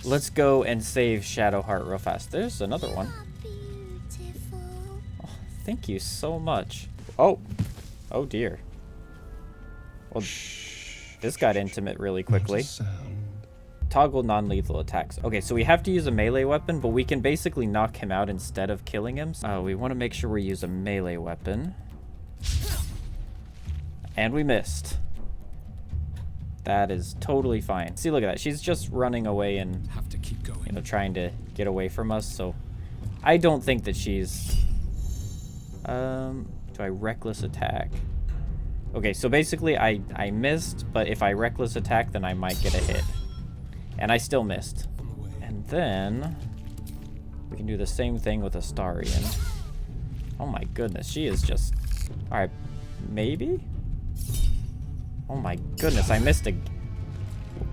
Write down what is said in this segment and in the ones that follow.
let's go and save Shadowheart real fast. There's another one. Oh, thank you so much. Oh dear. Well, this got intimate really quickly. Toggle non-lethal attacks. Okay, so we have to use a melee weapon, but we can basically knock him out instead of killing him. We want to make sure we use a melee weapon. And we missed. That is totally fine. See, look at that. She's just running away and have to keep going. You know, trying to get away from us. So I don't think that she's... do I reckless attack? Okay, so basically I missed, but if I reckless attack, then I might get a hit. And I still missed. And then we can do the same thing with Astarion. Oh my goodness, she is just... Alright, maybe? Oh my goodness, I missed a...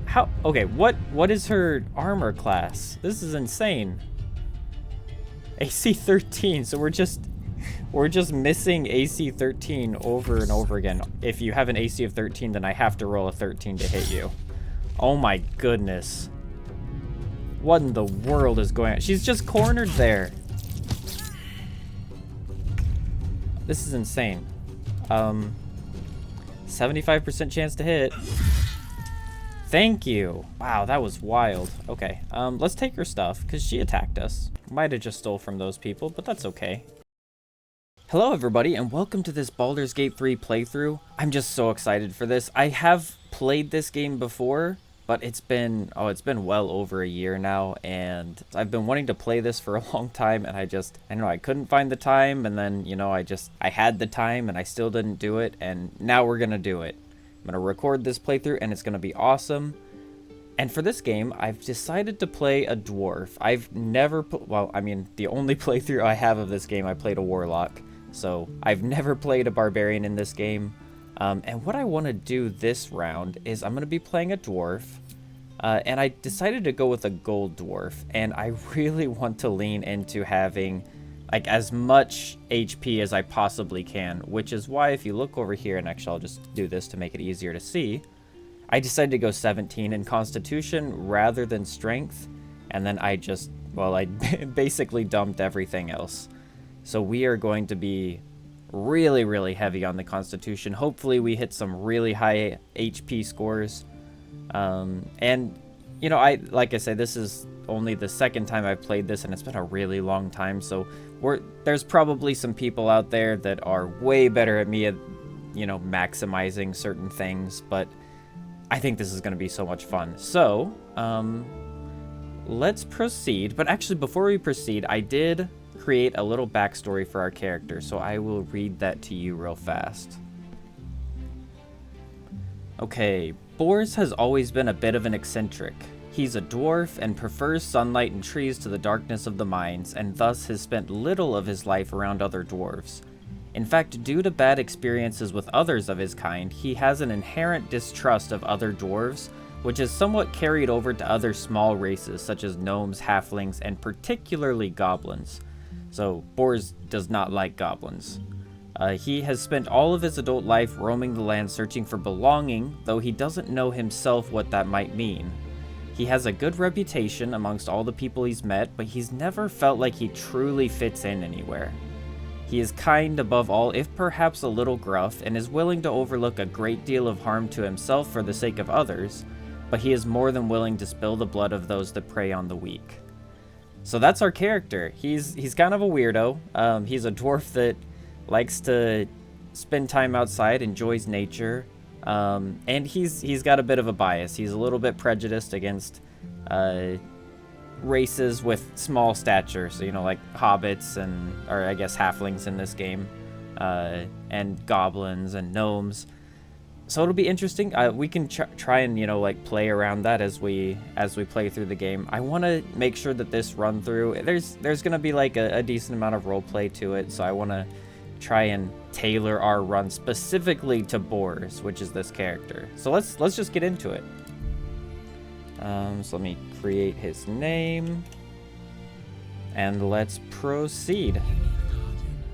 How? Okay, what is her armor class? This is insane. AC 13, so we're just missing AC 13 over and over again. If you have an AC of 13, then I have to roll a 13 to hit you. Oh my goodness. What in the world is going on? She's just cornered there. This is insane. 75% chance to hit. Thank you. Wow, that was wild. Okay, let's take her stuff, because she attacked us. Might have just stole from those people, but that's okay. Hello everybody, and welcome to this Baldur's Gate 3 playthrough. I'm just so excited for this. I have played this game before, but it's been well over a year now, and I've been wanting to play this for a long time, and I don't know, I couldn't find the time, and then, you know, I had the time, and I still didn't do it, and now we're gonna do it. I'm gonna record this playthrough, and it's gonna be awesome. And for this game, I've decided to play a dwarf. I've never, well, I mean, the only playthrough I have of this game, I played a warlock, so I've never played a barbarian in this game. And what I want to do this round is I'm going to be playing a dwarf, and I decided to go with a gold dwarf, and I really want to lean into having like as much HP as I possibly can, which is why if you look over here, and actually I'll just do this to make it easier to see, I decided to go 17 in Constitution rather than Strength, and then I basically dumped everything else. So we are going to be really heavy on the Constitution. Hopefully we hit some really high HP scores. And you know, like I said, this is only the second time I've played this, and it's been a really long time, so there's probably some people out there that are way better at me at, you know, maximizing certain things, but I think this is going to be so much fun. So let's proceed. But actually, before we proceed, I did create a little backstory for our character, so I will read that to you real fast. Okay, Bors has always been a bit of an eccentric. He's a dwarf and prefers sunlight and trees to the darkness of the mines, and thus has spent little of his life around other dwarves. In fact, due to bad experiences with others of his kind, he has an inherent distrust of other dwarves, which is somewhat carried over to other small races such as gnomes, halflings, and particularly goblins. So, Bors does not like goblins. He has spent all of his adult life roaming the land searching for belonging, though he doesn't know himself what that might mean. He has a good reputation amongst all the people he's met, but he's never felt like he truly fits in anywhere. He is kind above all, if perhaps a little gruff, and is willing to overlook a great deal of harm to himself for the sake of others, but he is more than willing to spill the blood of those that prey on the weak. So that's our character. He's kind of a weirdo. He's a dwarf that likes to spend time outside, enjoys nature, and he's got a bit of a bias. He's a little bit prejudiced against races with small stature, so, you know, like hobbits or I guess halflings in this game, and goblins and gnomes. So it'll be interesting. We can try and, you know, like play around that as we play through the game. I want to make sure that this run through, there's gonna be like a decent amount of role play to it, so I want to try and tailor our run specifically to Bors, which is this character. So let's just get into it. So let me create his name, and let's proceed.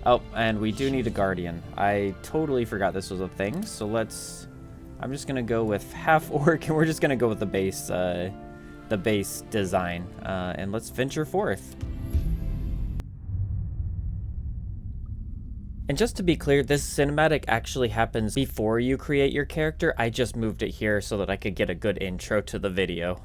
Oh, and we do need a guardian. I totally forgot this was a thing, so I'm just gonna go with half orc, and we're just gonna go with the the base design, and let's venture forth. And just to be clear, this cinematic actually happens before you create your character. I just moved it here so that I could get a good intro to the video.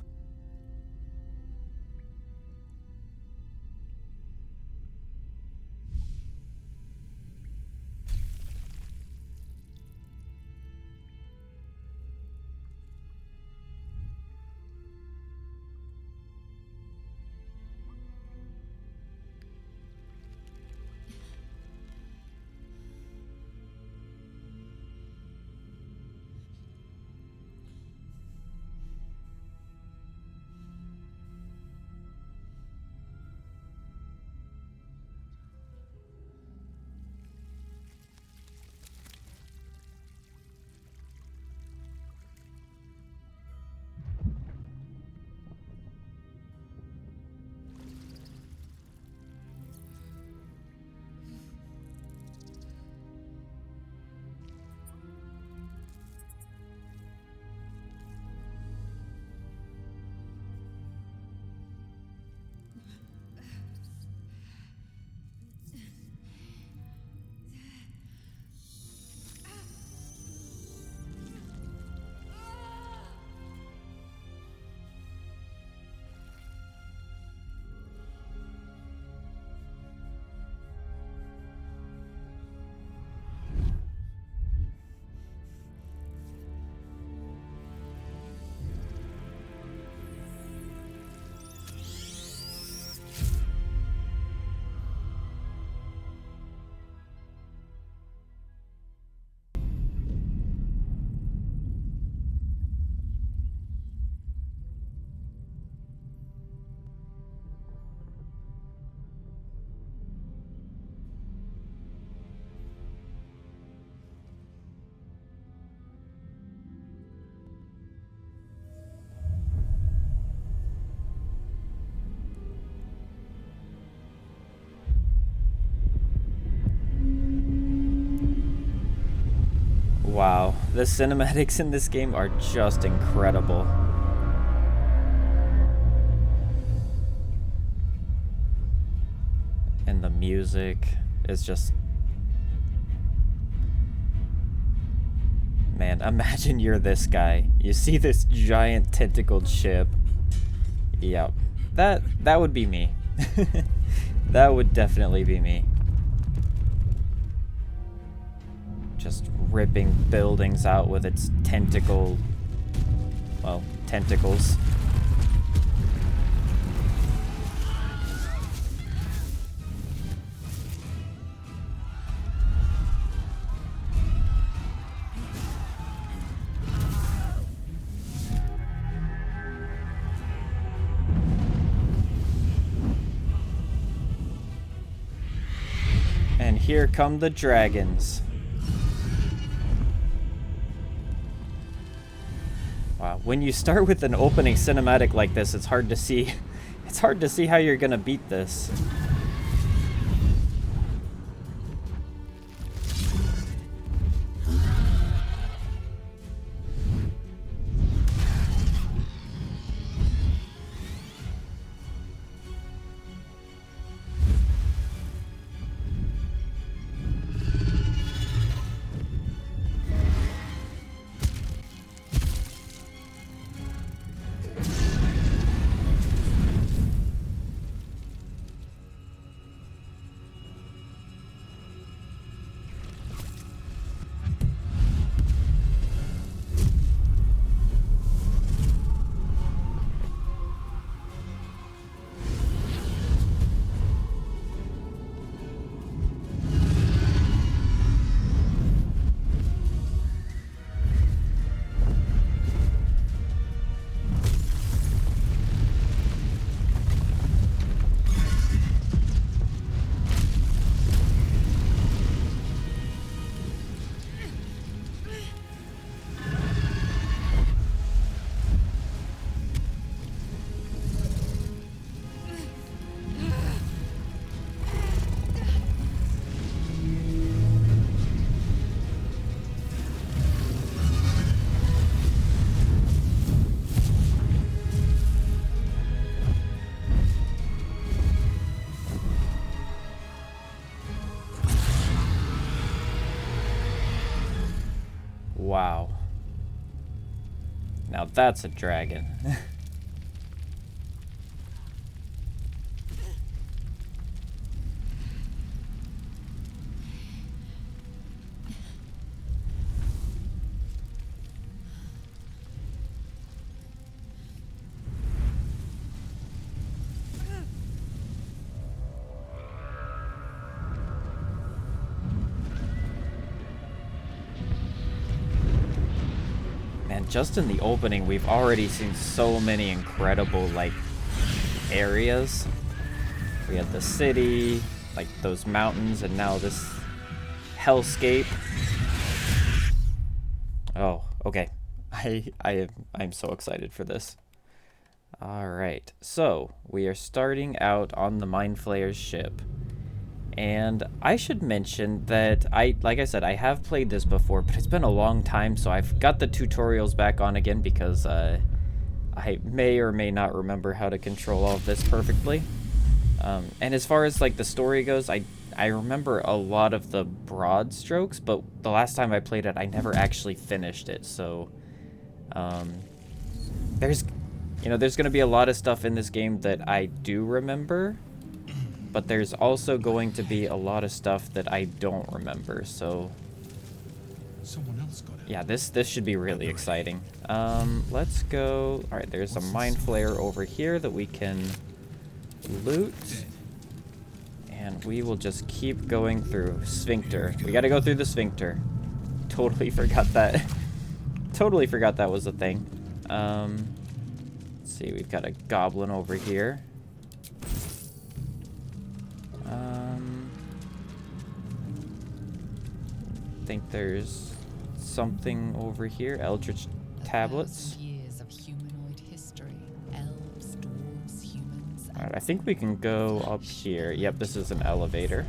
Wow, the cinematics in this game are just incredible. And the music is just... Man, imagine you're this guy. You see this giant tentacled ship. Yep, that would be me. That would definitely be me. Just ripping buildings out with its tentacles. And here come the dragons. Wow, when you start with an opening cinematic like this, it's hard to see. It's hard to see how you're gonna beat this. that's a dragon. Just in the opening, we've already seen so many incredible, like, areas. We had the city, like those mountains, and now this hellscape. Oh, okay. I'm so excited for this. All right, so we are starting out on the Mind Flayer's ship. And I should mention that like I said, I have played this before, but it's been a long time, so I've got the tutorials back on again because I may or may not remember how to control all of this perfectly. And as far as like the story goes, I remember a lot of the broad strokes, but the last time I played it, I never actually finished it. So there's gonna be a lot of stuff in this game that I do remember. But there's also going to be a lot of stuff that I don't remember, so someone else got it. Yeah, this should be really exciting. Let's go. All right, there's a Mind Flayer over here that we can loot, and we will just keep going through Sphincter. We got to go through the Sphincter. Totally forgot that. Totally forgot that was a thing. Let's see, we've got a goblin over here. I think there's something over here. Eldritch tablets. Years of humanoid history. Elves, dwarves, humans. All right, I think we can go up here. Yep, this is an elevator.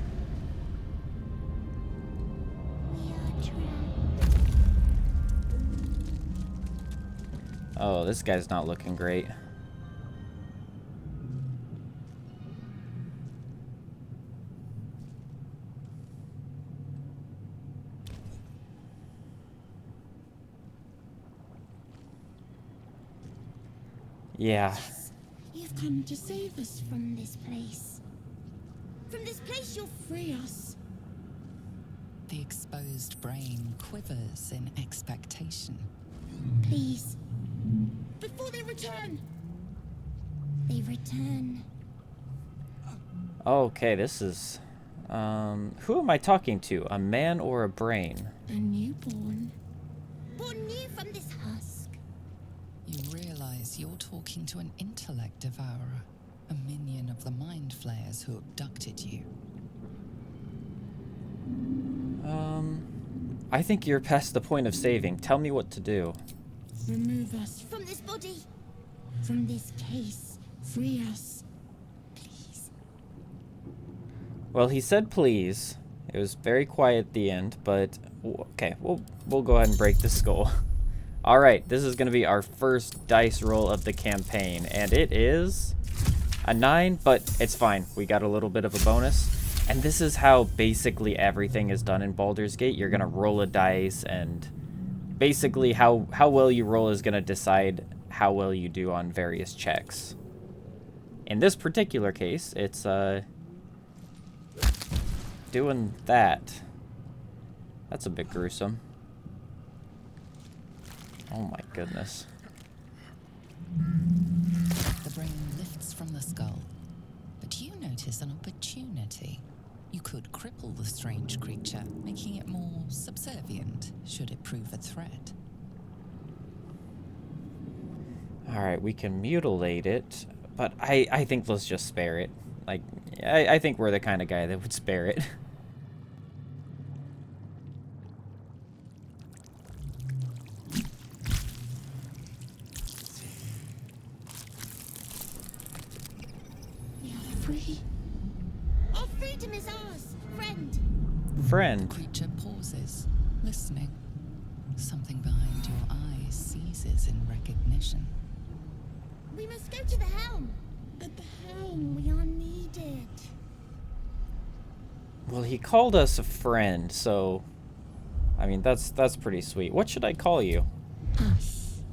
Oh, this guy's not looking great. Yeah. Yes, you've come to save us from this place. From this place you'll free us. The exposed brain quivers in expectation. Please. Before they return. They return. Okay, this is... who am I talking to? A man or a brain? A newborn. Born new from this husk. You realize you're talking to an intellect devourer, a minion of the Mind Flayers who abducted you. I think you're past the point of saving. Tell me what to do. Remove us from this body. From this case. Free us. Please. Well, he said please. It was very quiet at the end, but... Okay, we'll go ahead and break the skull. Alright, this is going to be our first dice roll of the campaign, and it is a 9, but it's fine. We got a little bit of a bonus. And this is how basically everything is done in Baldur's Gate. You're going to roll a dice, and basically how well you roll is going to decide how well you do on various checks. In this particular case, it's doing that. That's a bit gruesome. Oh my goodness. The brain lifts from the skull, but you notice an opportunity. You could cripple the strange creature, making it more subservient, should it prove a threat. Alright, we can mutilate it, but I think let's just spare it. Like, I think we're the kind of guy that would spare it. We are free. Our freedom is ours, friend. Friend. The creature pauses, listening. Something behind your eyes seizes in recognition. We must go to the helm. At the helm, we are needed. Well, he called us a friend, so... I mean, that's pretty sweet. What should I call you? Us.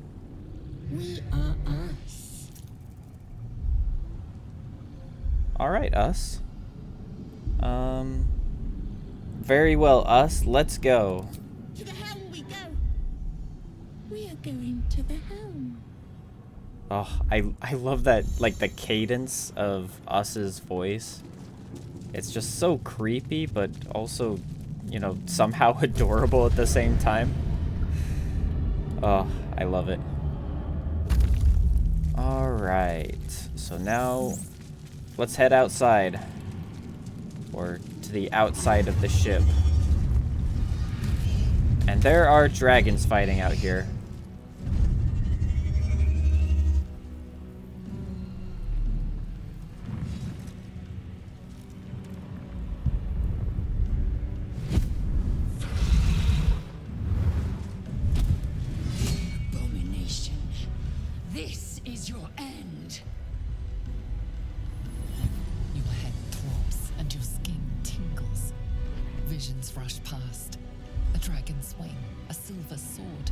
Alright, us. Very well, us. Let's go. To the helm we go. We are going to the helm. Oh, I love that, like, the cadence of Us's voice. It's just so creepy, but also, you know, somehow adorable at the same time. Oh, I love it. Alright, so now let's head outside. Or to the outside of the ship. And there are dragons fighting out here. Abomination. This is your end. Your head throbs and your skin tingles. Visions rush past. A dragon's wing, a silver sword,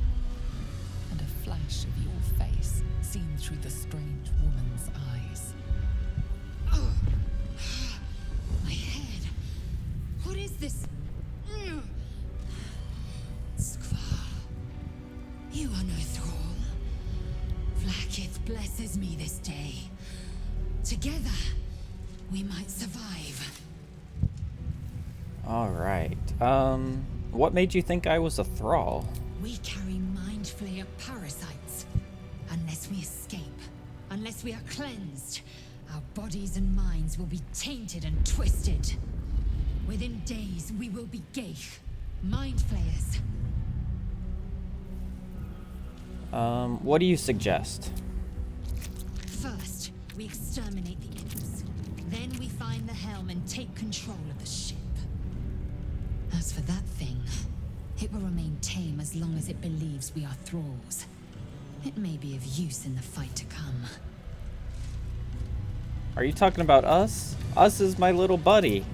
and a flash of your face seen through the strange woman's eyes. Oh, my head. What is this? Skvar, you are no thrall. Vlaakith blesses me this day. Together, we might survive. Alright, what made you think I was a thrall? We carry Mind Flayer parasites. Unless we escape, unless we are cleansed, our bodies and minds will be tainted and twisted. Within days, we will be Geich, Mind Flayers. What do you suggest? First, we exterminate the imps. Then we find the helm and take control of the ship. As for that thing, it will remain tame as long as it believes we are thralls. It may be of use in the fight to come. Are you talking about us? Us is my little buddy.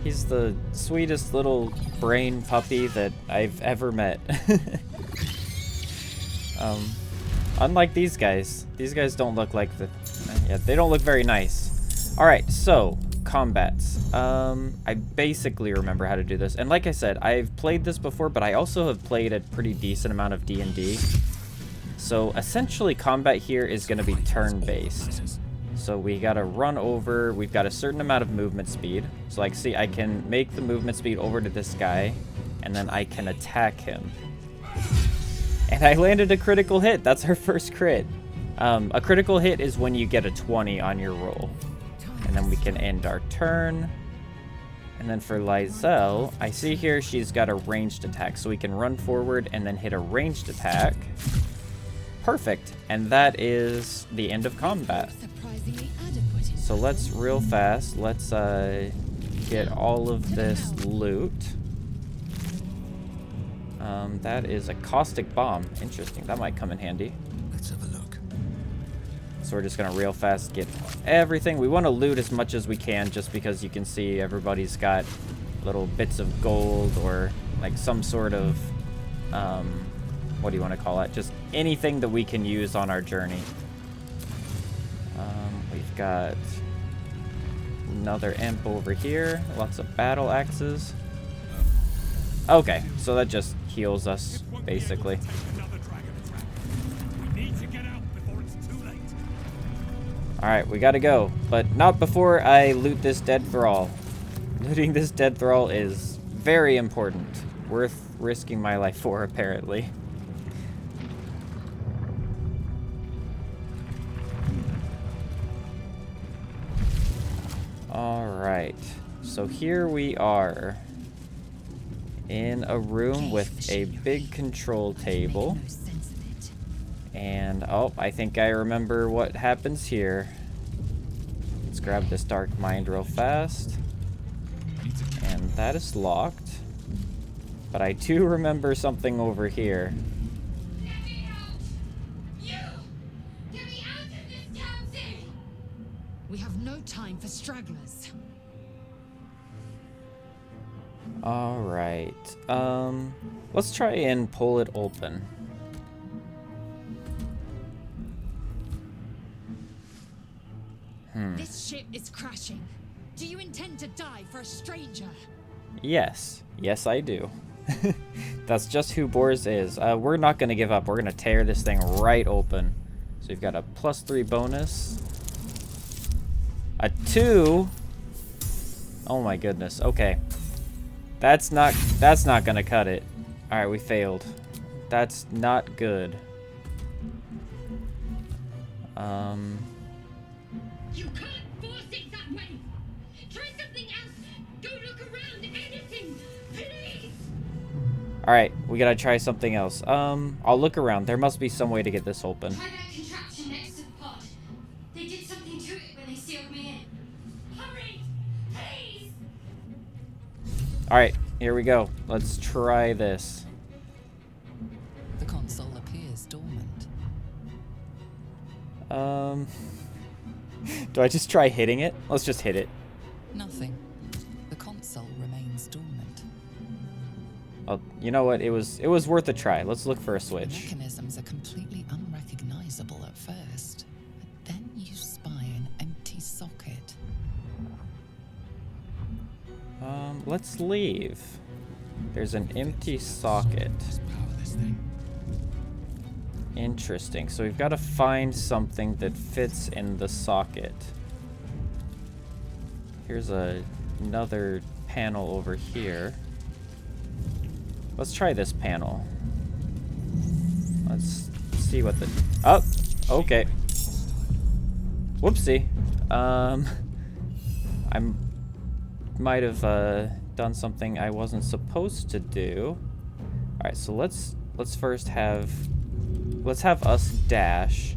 He's the sweetest little brain puppy that I've ever met. Unlike these guys. These guys don't look like the... Yeah, they don't look very nice. Alright, so, combats. I basically remember how to do this. And like I said, I've played this before, but I also have played a pretty decent amount of D&D. So, essentially, combat here is going to be turn-based. So we gotta run over, we've got a certain amount of movement speed. So like, see, I can make the movement speed over to this guy, and then I can attack him. And I landed a critical hit. That's our first crit. A critical hit is when you get a 20 on your roll. And then we can end our turn. And then for Lae'zel, I see here she's got a ranged attack. So we can run forward and then hit a ranged attack. Perfect. And that is the end of combat. So let's real fast. Let's get all of this loot. That is a caustic bomb. Interesting. That might come in handy. Let's have a look. So we're just gonna real fast get everything. We want to loot as much as we can, just because you can see everybody's got little bits of gold or like some sort of what do you want to call it? Just anything that we can use on our journey. We've got another imp over here. Lots of battle axes. Okay, so that just heals us, basically. Alright, we gotta go. But not before I loot this dead thrall. Looting this dead thrall is very important. Worth risking my life for, apparently. Alright, so here we are in a room with a big control table. And, oh, I think I remember what happens here. Let's grab this Dark Mind real fast. And that is locked. But I do remember something over here. We have no time for stragglers. Alright. Let's try and pull it open. This ship is crashing. Do you intend to die for a stranger? Yes. Yes, I do. That's just who Boris is. We're not going to give up. We're going to tear this thing right open. So we've got a +3 bonus. A 2. Oh my goodness. Okay. That's not going to cut it. All right, we failed. That's not good. You can't force it that way. Try something else. Go look around. Anything, please. All right, we got to try something else. I'll look around. There must be some way to get this open. Try that contraption next to the pod. They did something to it when they sealed me in. Hurry, please. All right, here we go. Let's try this. The console appears dormant. Do I just try hitting it? Let's just hit it. Nothing. The console remains dormant. Oh, you know what? It was worth a try. Let's look for a The switch. mechanisms are completely unrecognizable at first, but then you spy an empty socket. Let's leave. There's an empty socket. Just power this thing. Interesting. So we've got to find something that fits in the socket. Here's another panel over here. Let's try this panel. Let's see what the... Oh! Okay. Whoopsie. I might have done something I wasn't supposed to do. Alright, so let's first have... Let's have us dash.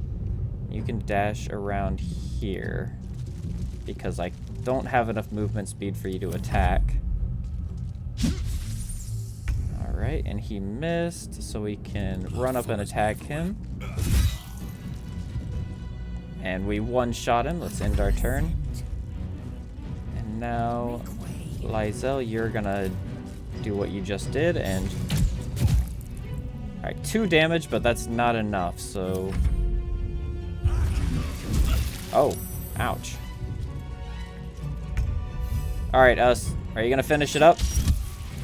You can dash around here. Because I don't have enough movement speed for you to attack. Alright, and he missed, so we can run up and attack him. And we one-shot him. Let's end our turn. And now, Lae'zel, you're gonna do what you just did, and... Alright, 2 damage, but that's not enough, so... Oh, ouch. Alright, us. Are you gonna finish it up?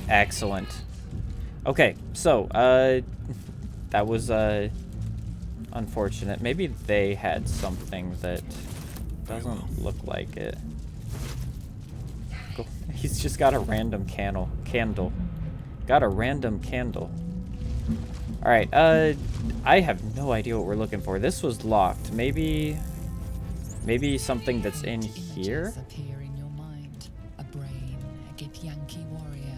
Excellent. Okay, so, that was, unfortunate. Maybe they had something that doesn't look like it. Cool. He's just got a random candle. Got a random candle. Alright, I have no idea what we're looking for. This was locked. Maybe something that's in here? Images appear in your mind. A brain, a Githyanki warrior,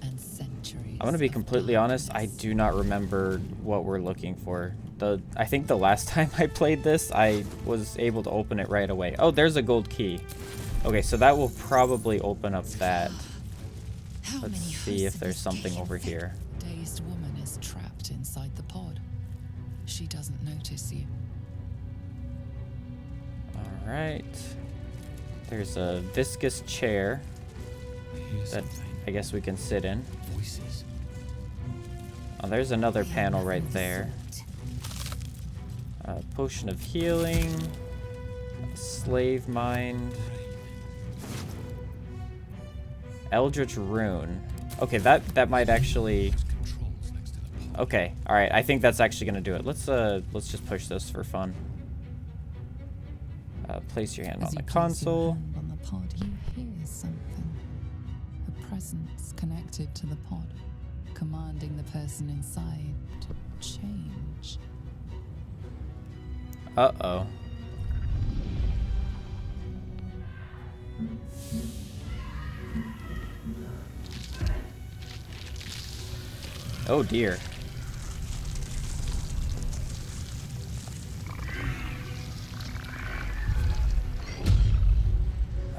and centuries. I'm gonna be of completely honest, I darkness. do not remember what we're looking for. I think the last time I played this, I was able to open it right away. Oh, there's a gold key. Okay, so that will probably open up that. How Let's many see if hosts there's of something this over here. Dazed woman is trapped inside the pod. She doesn't notice you. Alright. There's a viscous chair I hear that something. I guess we can sit in. Voices. Oh, there's another panel right there. Potion of healing. Slave mind. Eldritch rune. Okay, that might actually... Controls next to the pod. Okay, alright, I think that's actually gonna do it. Let's just push this for fun. Place your hand on As the you place your console. hand on the pod, you hear something. A presence connected to the pod, commanding the person inside to change. Uh-oh. Oh dear.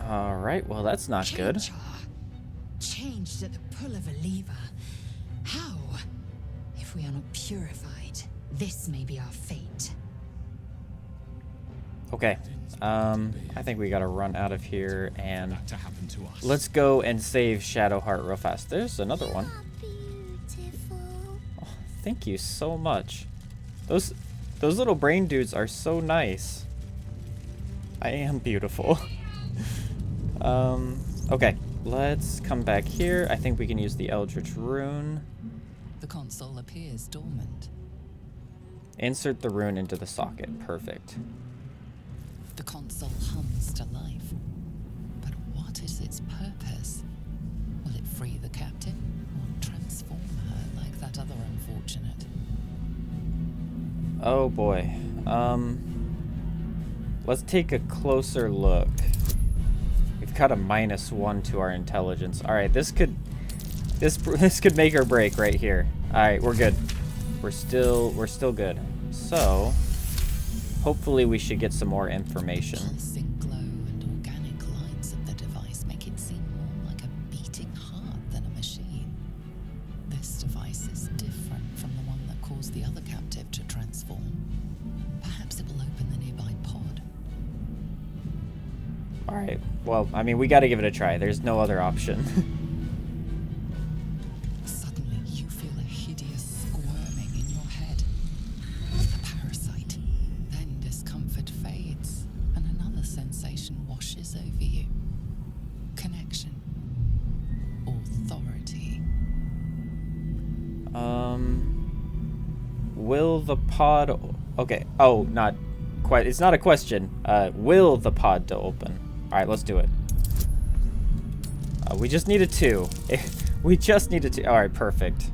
Alright, well that's not good. Changed at the pull of a lever. How? If we are not purified, this may be our fate. Okay. I think we gotta run out of here and That to happen to us. let's go and save Shadowheart real fast. There's another one. Beautiful. Oh, thank you so much. Those little brain dudes are so nice. I am beautiful. Okay, let's come back here. I think we can use the Eldritch Rune. The console appears dormant. Insert the rune into the socket. Perfect. The console hums to life. But what is its purpose? Will it free the captive or transform her like that other unfortunate? Oh boy. Let's take a closer look. We've got a -1 to our intelligence. All right, this could make or break right here. All right, we're good. We're still good. So, hopefully we should get some more information. Pulsing glow and organic lines of the device make it seem more like a beating heart than a machine. This device is different from the one that caused the other captive to transform. Perhaps it will open the nearby pod. All right. Well, I mean, we got to give it a try. There's no other option. Suddenly, you feel a hideous squirming in your head. A parasite. Then discomfort fades, and another sensation washes over you. Connection. Authority. Will the pod... Okay. Oh, not quite. It's not a question. Will the pod to open? All right, let's do it. We just needed 2. We just needed 2. All right, perfect.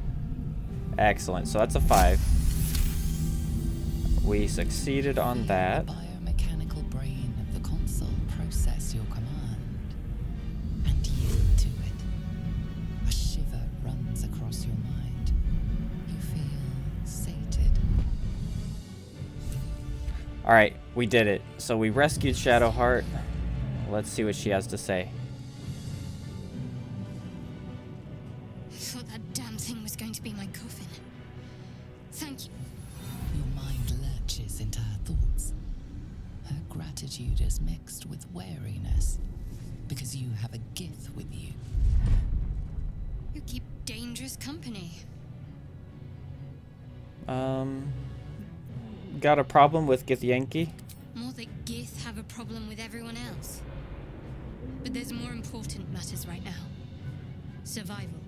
Excellent. So that's a 5. We succeeded on that. The biomechanical brain of the console process your command and yield to it. A shiver runs across your mind. You feel sated. All right, we did it. So we rescued Shadowheart. Let's see what she has to say. I thought that damn thing was going to be my coffin. Thank you. Your mind lurches into her thoughts. Her gratitude is mixed with wariness because you have a Gith with you. You keep dangerous company. Got a problem with Githyanki? More that Gith have a problem with everyone else. But there's more important matters right now. Survival.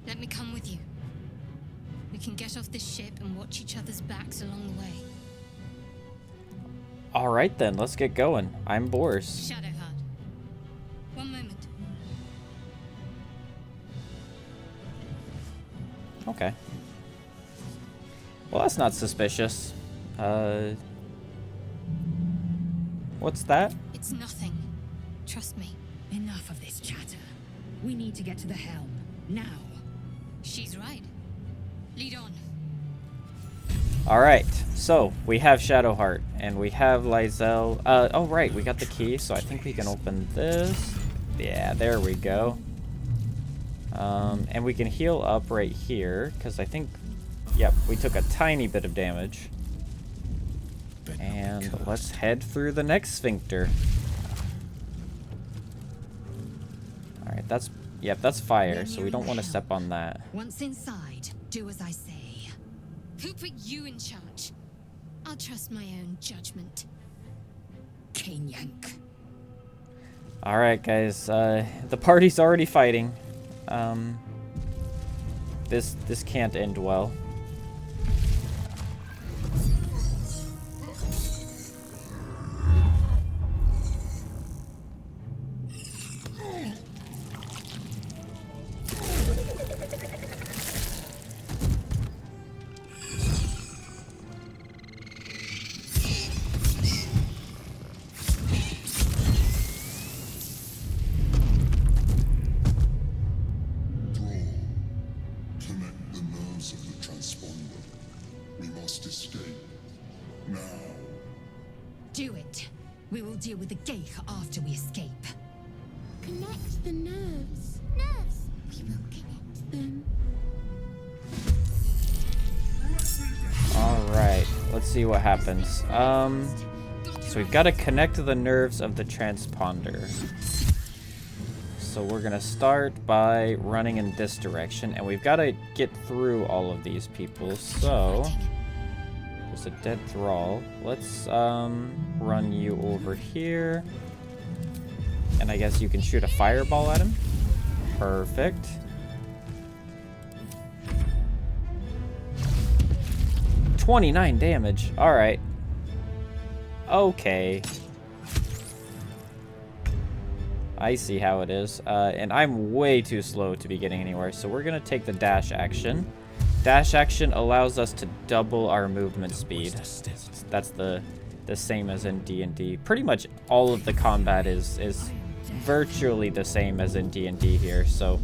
Let me come with you. We can get off this ship and watch each other's backs along the way. All right then, let's get going. I'm Boris. Shadowheart. One moment. Okay. Well, that's not suspicious. What's that? It's nothing. Trust me. Enough of this chatter. We need to get to the helm. Now. She's right. Lead on. All right. So we have Shadowheart and we have Lae'zel. Oh right, we got the key, so I think we can open this. Yeah, there we go. And we can heal up right here because I think, yep, we took a tiny bit of damage. And let's head through the next sphincter. Alright, that's fire, so we don't want to step on that. Once inside, do as I say. Who put you in charge? I'll trust my own judgment. Cane yank. Alright guys, the party's already fighting. This can't end well. Connect the nerves of the transponder. We must escape. Now. Do it. We will deal with the Geich after we escape. Connect the nerves. Nerves. We will connect them. Alright, let's see what happens. So we've got to connect the nerves of the transponder. So we're gonna start by running in this direction, and we've got to get through all of these people, so There's a dead thrall. Let's run you over here. And I guess you can shoot a fireball at him. Perfect. $29 damage. Alright. Okay. I see how it is. And I'm way too slow to be getting anywhere, so we're going to take the dash action. Dash action allows us to double our movement speed. That's the same as in D&D. Pretty much all of the combat is virtually the same as in D&D here, so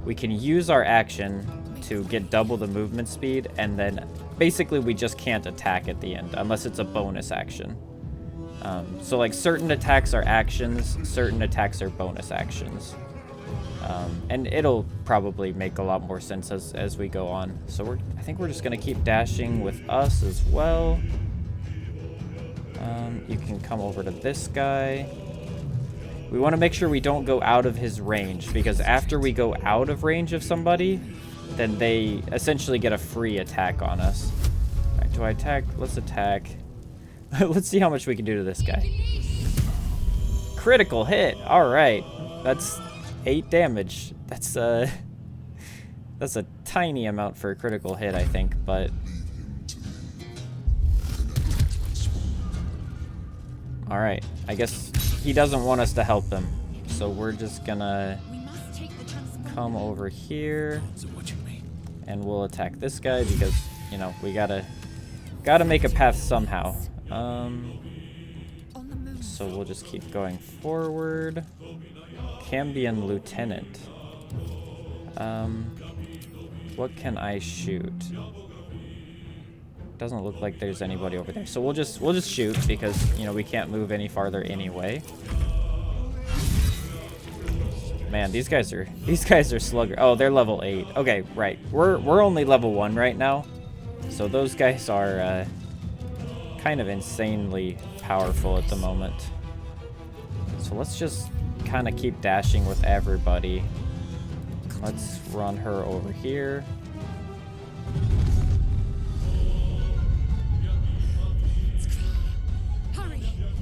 we can use our action to get double the movement speed, and then basically we just can't attack at the end unless it's a bonus action. So like certain attacks are actions, certain attacks are bonus actions. And it'll probably make a lot more sense as we go on. So I think we're just gonna keep dashing with us as well. You can come over to this guy. We want to make sure we don't go out of his range, because after we go out of range of somebody, then they essentially get a free attack on us. All right, do I attack? Let's attack. Let's see how much we can do to this guy. Critical hit. All right, that's 8 damage. That's a tiny amount for a critical hit, I think, but all right. I guess he doesn't want us to help him, so we're just gonna come over here and we'll attack this guy because, you know, we gotta make a path somehow. So we'll just keep going forward. Cambion Lieutenant. What can I shoot? Doesn't look like there's anybody over there, so we'll just shoot because, you know, we can't move any farther anyway. Man, these guys are slugger. Oh, they're level 8. Okay, right. We're only level 1 right now, so those guys are kind of insanely powerful at the moment. So let's just kind of keep dashing with everybody. Let's run her over here. Hurry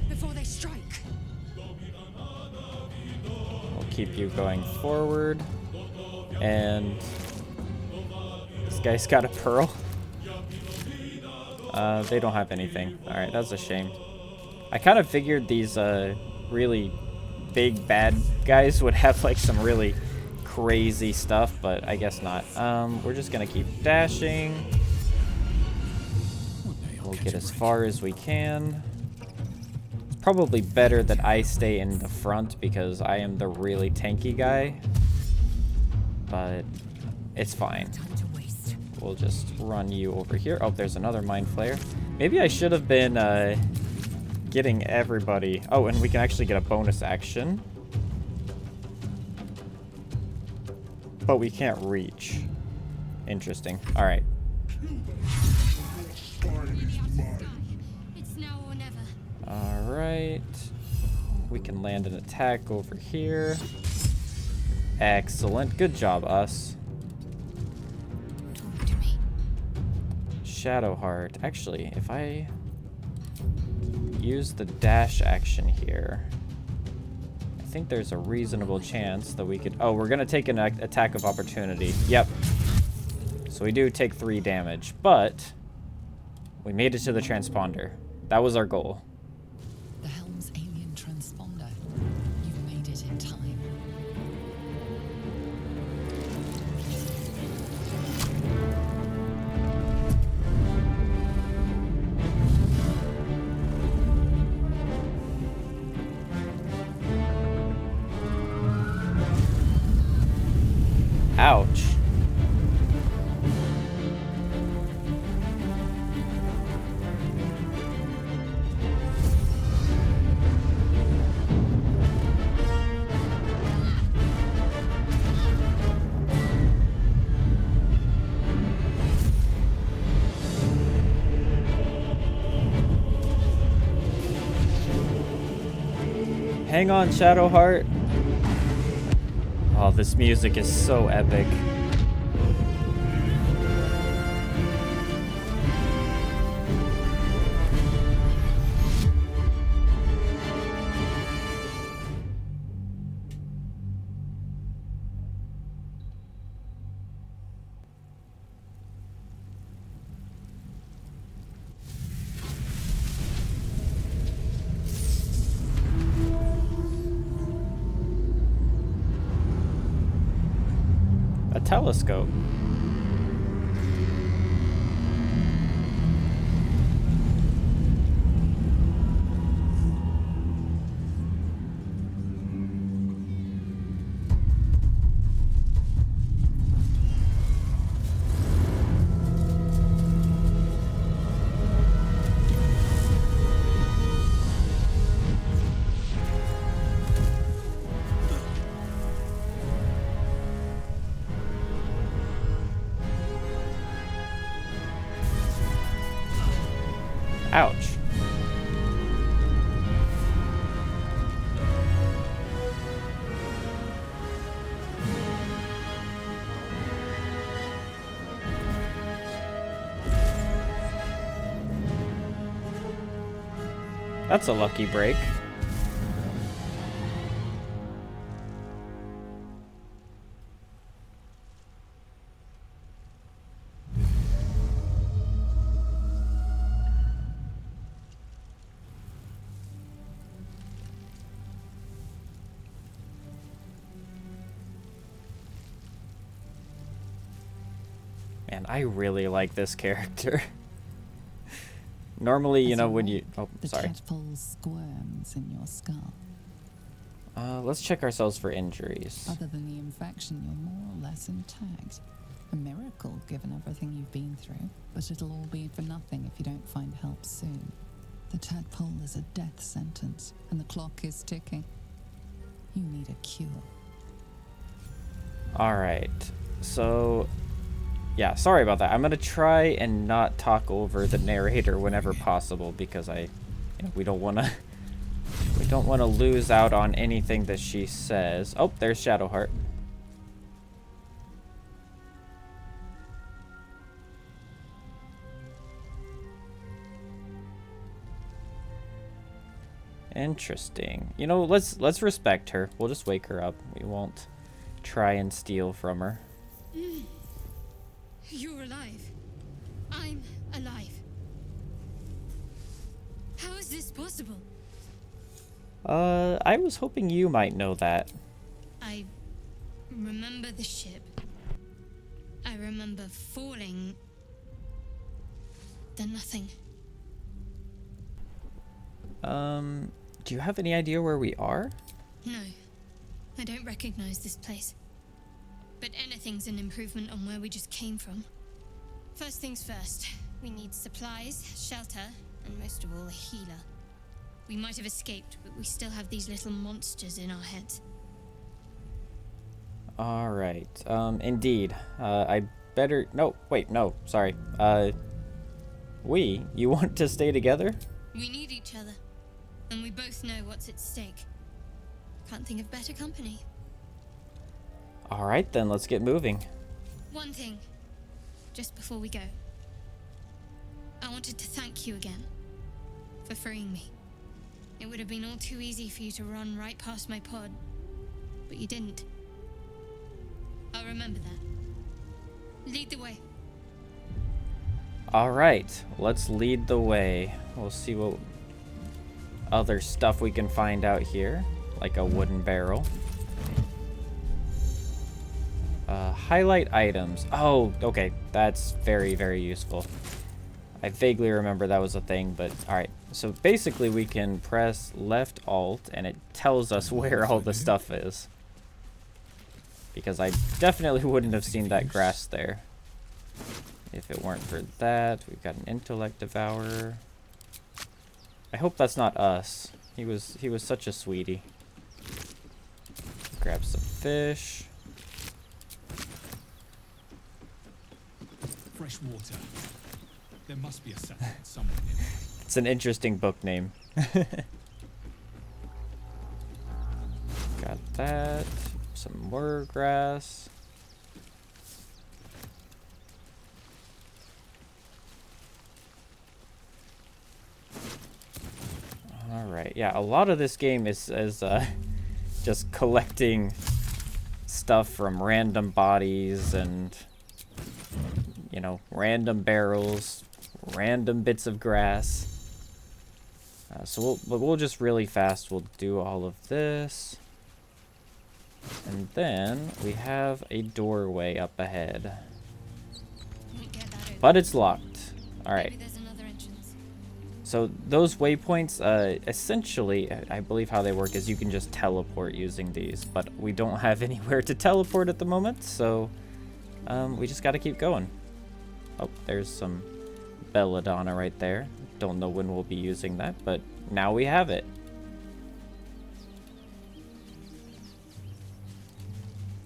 before they strike. We'll keep you going forward. And this guy's got a pearl. They don't have anything. Alright, that's a shame. I kind of figured these really big bad guys would have like some really crazy stuff, but I guess not. We're just gonna keep dashing. We'll get as far as we can. It's probably better that I stay in the front because I am the really tanky guy, but it's fine. We'll just run you over here. Oh, there's another Mind Flayer. Maybe I should have been getting everybody. Oh, and we can actually get a bonus action. But we can't reach. Interesting. All right. It's now or never. All right. We can land an attack over here. Excellent. Good job, us. Talk to me. Shadowheart. Actually, if I use the dash action here, I think there's a reasonable chance that we could... Oh, we're going to take an attack of opportunity. Yep. So we do take 3 damage, but we made it to the transponder. That was our goal. The Helm's alien transponder. You've made it in time. Ouch. Hang on, Shadowheart. Oh, this music is so epic. telescope. Ouch. That's a lucky break. Man, I really like this character. Normally, you know, when you... Oh, sorry. The tadpole squirms in your skull. Let's check ourselves for injuries. Other than the infection, you're more or less intact. A miracle, given everything you've been through. But it'll all be for nothing if you don't find help soon. The tadpole is a death sentence, and the clock is ticking. You need a cure. Alright, so... Yeah, sorry about that. I'm gonna try and not talk over the narrator whenever possible because we don't wanna lose out on anything that she says. Oh, there's Shadowheart. Interesting. You know, let's respect her. We'll just wake her up. We won't try and steal from her. You're alive. I'm alive. How is this possible? I was hoping you might know that. I remember the ship. I remember falling. Then nothing. Do you have any idea where we are? No, I don't recognize this place. But anything's an improvement on where we just came from. First things first, we need supplies, shelter, and most of all, a healer. We might have escaped, but we still have these little monsters in our heads. Alright, indeed. I better... No, wait, no, sorry. You want to stay together? We need each other, and we both know what's at stake. Can't think of better company. Alright then, let's get moving. One thing, just before we go. I wanted to thank you again for freeing me. It would have been all too easy for you to run right past my pod, but you didn't. I'll remember that. Lead the way. Alright, let's lead the way. We'll see what other stuff we can find out here, like a wooden barrel. Highlight items. Oh, okay. That's very, very useful. I vaguely remember that was a thing, but alright. So basically we can press left alt and it tells us where all the stuff is. Because I definitely wouldn't have seen that grass there if it weren't for that. We've got an intellect devourer. I hope that's not us. He was such a sweetie. Grab some fish. Fresh water. There must be a settlement somewhere nearby. It's an interesting book name. Got that. Some more grass. Alright, yeah, a lot of this game is just collecting stuff from random bodies and, you know, random barrels, random bits of grass. So we'll just really fast, we'll do all of this. And then we have a doorway up ahead. Won't get that open. But it's locked. Alright. Maybe there's another entrance. So those waypoints, essentially, I believe how they work is you can just teleport using these. But we don't have anywhere to teleport at the moment, so we just gotta keep going. Oh, there's some belladonna right there. Don't know when we'll be using that, but now we have it.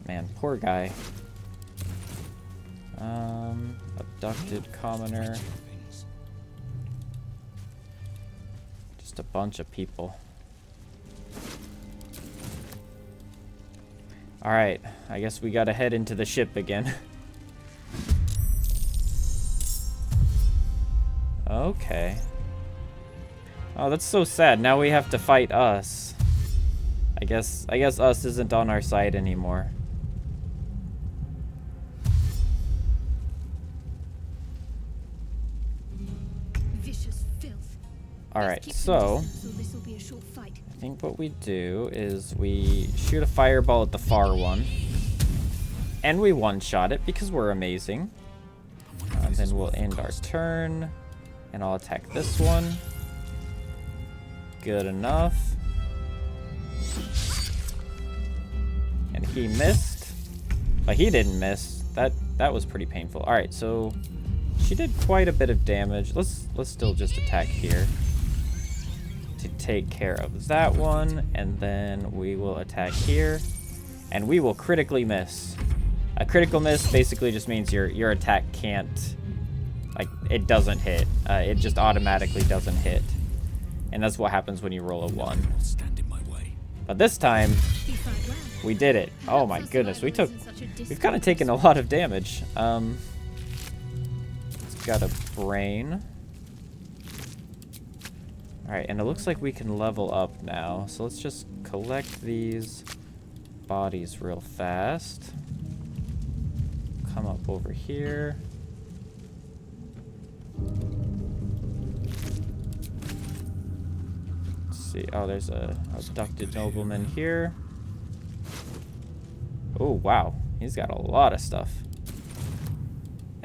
Man, poor guy. Abducted commoner. Just a bunch of people. Alright, I guess we gotta head into the ship again. Okay. Oh, that's so sad. Now we have to fight us. I guess us isn't on our side anymore. Vicious filth. Alright, so This'll be a short fight. I think what we do is we shoot a fireball at the far one. And we one-shot it because we're amazing. And then we'll end our turn. And I'll attack this one. Good enough. And he missed. But he didn't miss. That was pretty painful. Alright, so she did quite a bit of damage. Let's still just attack here to take care of that one, and then we will attack here, and we will critically miss. A critical miss basically just means your attack can't, like, it doesn't hit. It just automatically doesn't hit, and that's what happens when you roll a 1. But this time we did it. Oh my goodness, we've kind of taken a lot of damage. It's got a brain. Alright, and it looks like we can level up now. So let's just collect these bodies real fast. Come up over here. Let's see. Oh, there's a abducted nobleman here. Oh, wow. He's got a lot of stuff.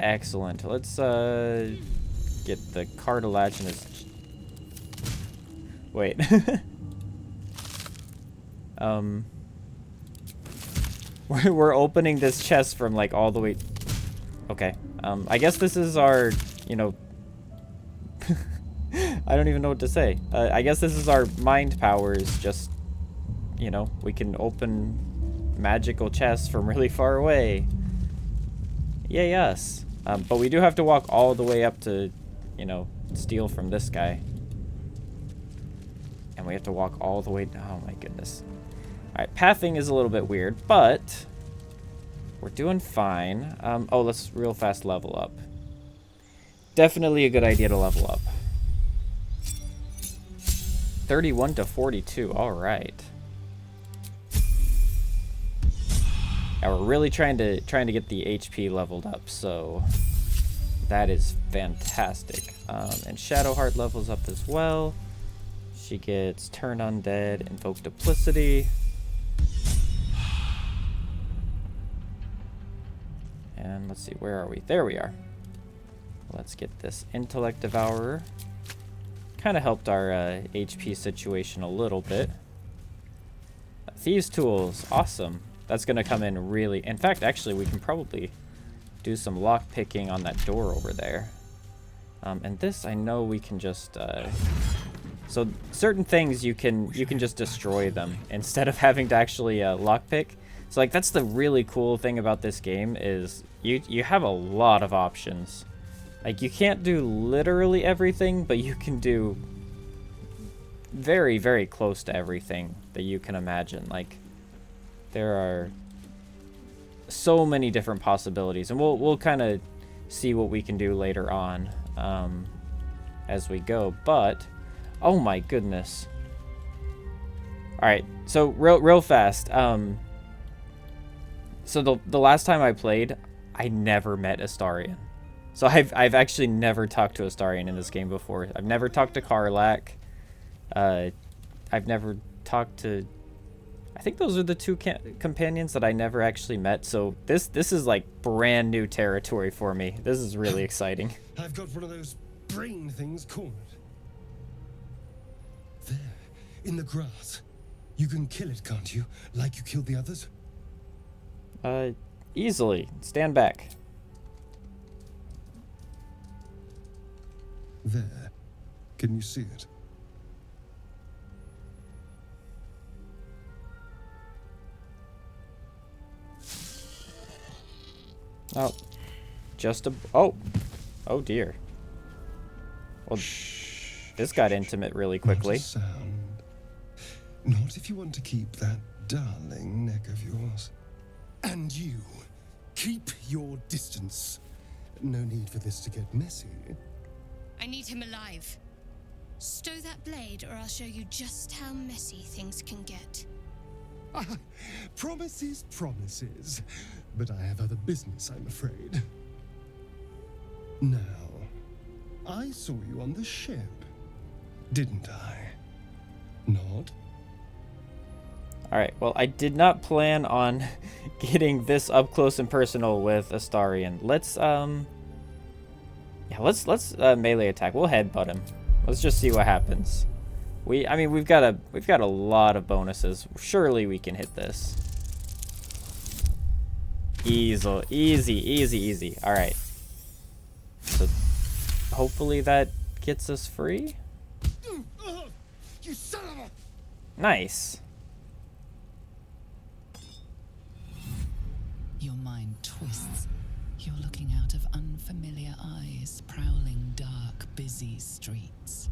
Excellent. Let's get the cartilaginous. Wait. We're opening this chest from like all the way. Okay. I guess this is our, you know. I don't even know what to say. I guess this is our mind powers. Just, you know, we can open magical chests from really far away. Yay us. But we do have to walk all the way up to, you know, steal from this guy. And we have to walk all the way down. Oh my goodness. Alright, pathing is a little bit weird, but we're doing fine. Oh, let's real fast level up. Definitely a good idea to level up. 31 to 42. Alright. Now we're really trying to get the HP leveled up, so that is fantastic. And Shadowheart levels up as well. She gets Turn Undead, Invoke Duplicity. And let's see, where are we? There we are. Let's get this Intellect Devourer. Kind of helped our HP situation a little bit. Thieves' Tools, awesome. That's going to come in really... In fact, actually, we can probably do some lock picking on that door over there. And this, I know we can just... So certain things you can just destroy them instead of having to actually lockpick. So like that's the really cool thing about this game is you have a lot of options. Like you can't do literally everything, but you can do very, very close to everything that you can imagine. Like there are so many different possibilities, and we'll kind of see what we can do later on as we go. But oh my goodness. Alright, so real fast. So the last time I played, I never met Astarion. So I've actually never talked to Astarion in this game before. I've never talked to Karlach. I've never talked to I think those are the two companions that I never actually met, so this is like brand new territory for me. This is really exciting. I've got one of those brain things cornered. There, in the grass. You can kill it, can't you? Like you killed the others? Easily. Stand back. There. Can you see it? Oh. Just a... Oh. Oh, dear. Well, this got intimate really quickly. Not a sound. Not if you want to keep that darling neck of yours. And you, keep your distance. No need for this to get messy. I need him alive. Stow that blade, or I'll show you just how messy things can get. Promises, promises. But I have other business, I'm afraid. Now, I saw you on the ship, didn't I? Not? Alright, well, I did not plan on getting this up close and personal with Astarion. Let's, yeah, let's melee attack. We'll headbutt him. Let's just see what happens. I mean, we've got a lot of bonuses. Surely we can hit this. Easy. Alright. So, hopefully that gets us free? You son of a... Nice. Your mind twists. You're looking out of unfamiliar eyes, prowling dark, busy streets.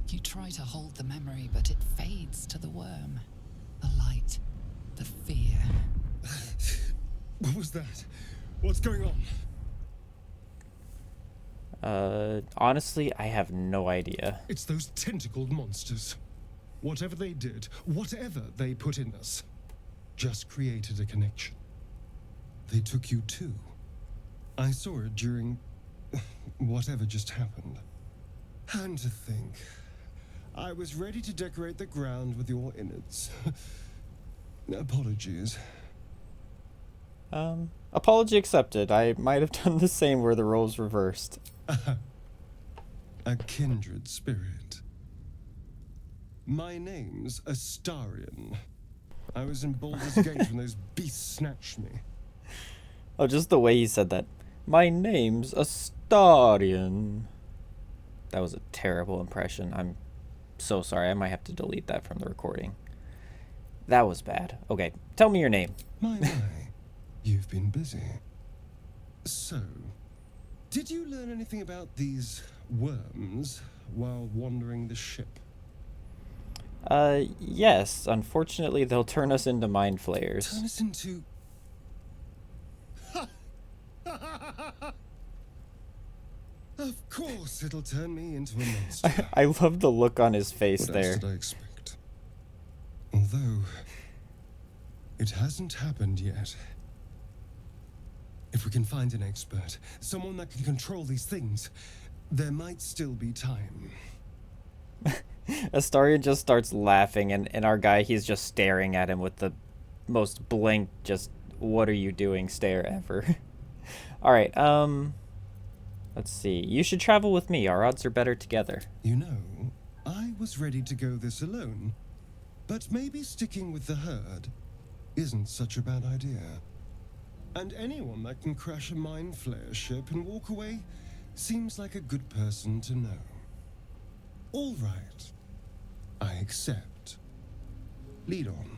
You try to hold the memory, but it fades to the worm. The light, the fear. What was that? What's going on? Honestly, I have no idea. It's those tentacled monsters. Whatever they did, whatever they put in us, just created a connection. They took you too. I saw it during whatever just happened. And to think, I was ready to decorate the ground with your innards. Apologies. Apology accepted. I might have done the same where the roles reversed. A kindred spirit. My name's Astarion. I was in Baldur's Gate when those beasts snatched me. Oh, just the way he said that. My name's Astarion. That was a terrible impression. I'm so sorry. I might have to delete that from the recording. That was bad. Okay, tell me your name. My. You've been busy. So, did you learn anything about these worms while wandering the ship? Yes. Unfortunately, they'll turn us into Mind Flayers. Turn us into... Of course it'll turn me into a monster. I love the look on his face What there. else did I expect? Although, it hasn't happened yet. If we can find an expert, someone that can control these things, there might still be time. Astarion just starts laughing, and our guy, he's just staring at him with the most blank, just, what are you doing stare ever. Alright, let's see. You should travel with me. Our odds are better together. You know, I was ready to go this alone, but maybe sticking with the herd isn't such a bad idea. And anyone that can crash a Mind Flayer ship and walk away seems like a good person to know. All right. I accept. Lead on.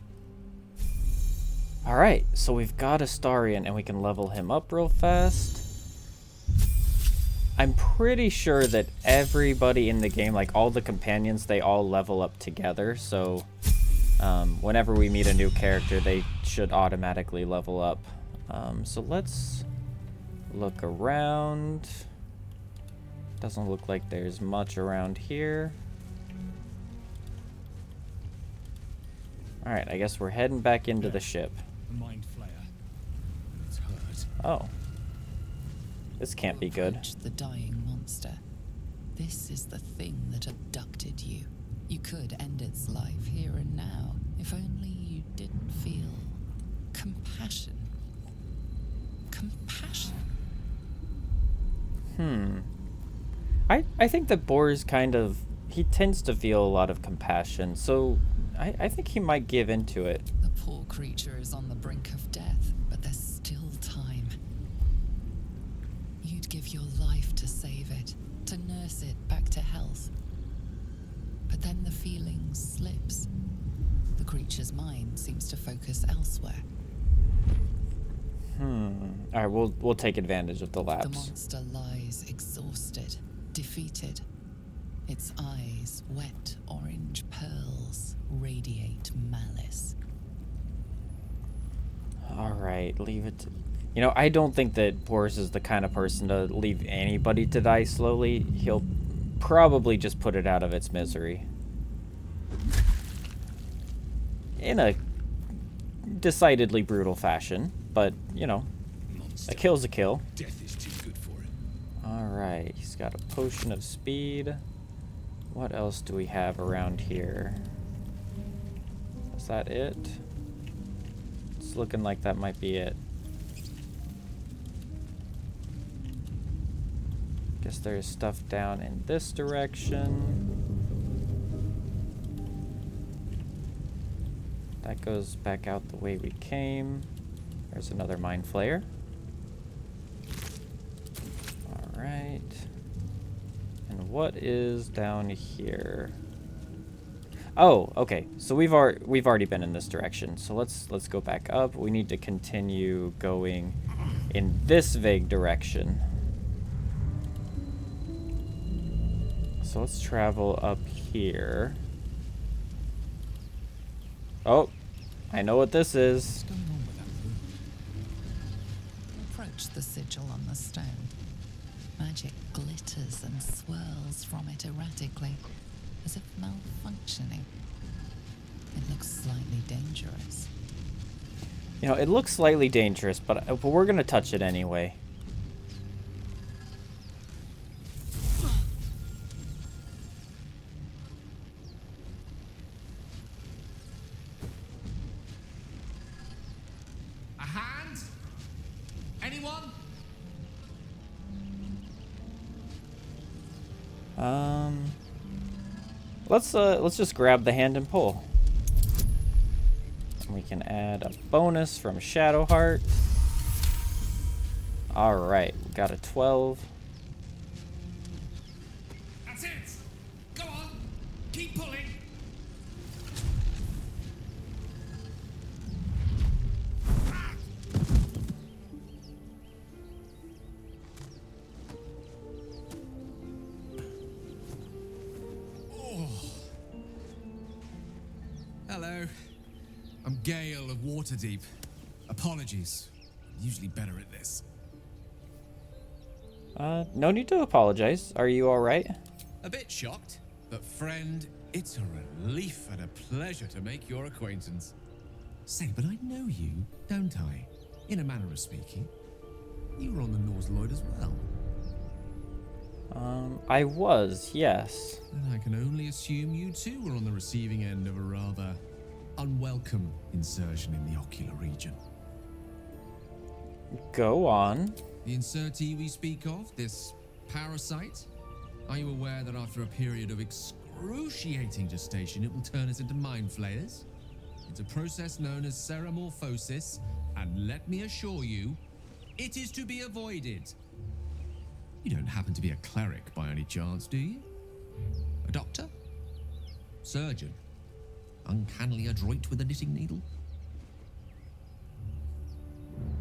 Alright, so we've got Astarion, and we can level him up real fast. I'm pretty sure that everybody in the game, like all the companions, they all level up together, so whenever we meet a new character, they should automatically level up. So let's look around. Doesn't look like there's much around here. Alright, I guess we're heading back into the ship. The Mind Flayer. It's hurt. Oh. This can't be good. Approach the dying monster. This is the thing that abducted you. You could end its life here and now, if only you didn't I think that Boris kind of, he tends to feel a lot of compassion, so I think he might give into it. The poor creature is on the brink of death, but there's still time. You'd give your life to save it, to nurse it back to health. But then the feeling slips. The creature's mind seems to focus elsewhere. Alright, we'll take advantage of the The lapse. monster lies exhausted, defeated. Its eyes, wet orange pearls, radiate malice. Alright, leave it to... You know, I don't think that Boris is the kind of person to leave anybody to die slowly. He'll probably just put it out of its misery. In a decidedly brutal fashion, but, you know, a kill's a kill. Death is too good for it. Alright, he's got a potion of speed. What else do we have around here? Is that it? It's looking like that might be it. Guess there's stuff down in this direction. That goes back out the way we came. There's another Mind Flayer. Alright. And what is down here? Oh, okay. So we've already been in this direction. So let's go back up. We need to continue going in this vague direction. So let's travel up here. Oh, I know what this is. What's going on with that room? Approach the sigil on the stone. Magic glitters and swirls from it erratically, as if malfunctioning. It looks slightly dangerous. You know, it looks slightly dangerous, but we're gonna touch it anyway. A hand? Anyone? Let's just grab the hand and pull. And we can add a bonus from Shadowheart. All right, we got a 12. That's it! Go on! Keep pulling! Hello. I'm Gale of Waterdeep. Apologies. I'm usually better at this. No need to apologize. Are you all right? A bit shocked, but friend, it's a relief and a pleasure to make your acquaintance. Say, but I know you, don't I? In a manner of speaking. You were on the Nautiloid as well. I was, yes. And I can only assume you too were on the receiving end of a rather unwelcome insertion in the ocular region. Go on. The insertee we speak of, this parasite, are you aware that after a period of excruciating gestation, it will turn us into Mind Flayers? It's a process known as ceremorphosis, and let me assure you, it is to be avoided. You don't happen to be a cleric by any chance, do you? A doctor? Surgeon? Uncannily adroit with a knitting needle?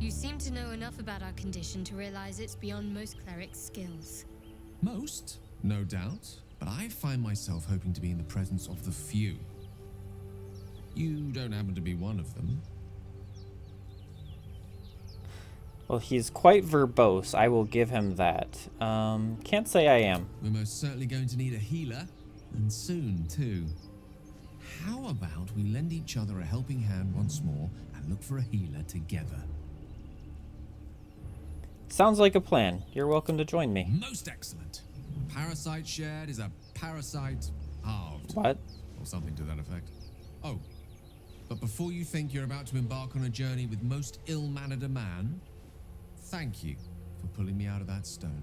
You seem to know enough about our condition to realize it's beyond most clerics' skills. Most, no doubt, but I find myself hoping to be in the presence of the few. You don't happen to be one of them. Well, he's quite verbose. I will give him that. Can't say I am. We're most certainly going to need a healer, and soon too. How about we lend each other a helping hand once more and look for a healer together? Sounds like a plan. You're welcome to join me. Most excellent. Parasite shared is a parasite halved. What? Or something to that effect. Oh, but before you think you're about to embark on a journey with most ill-mannered a man, thank you for pulling me out of that stone.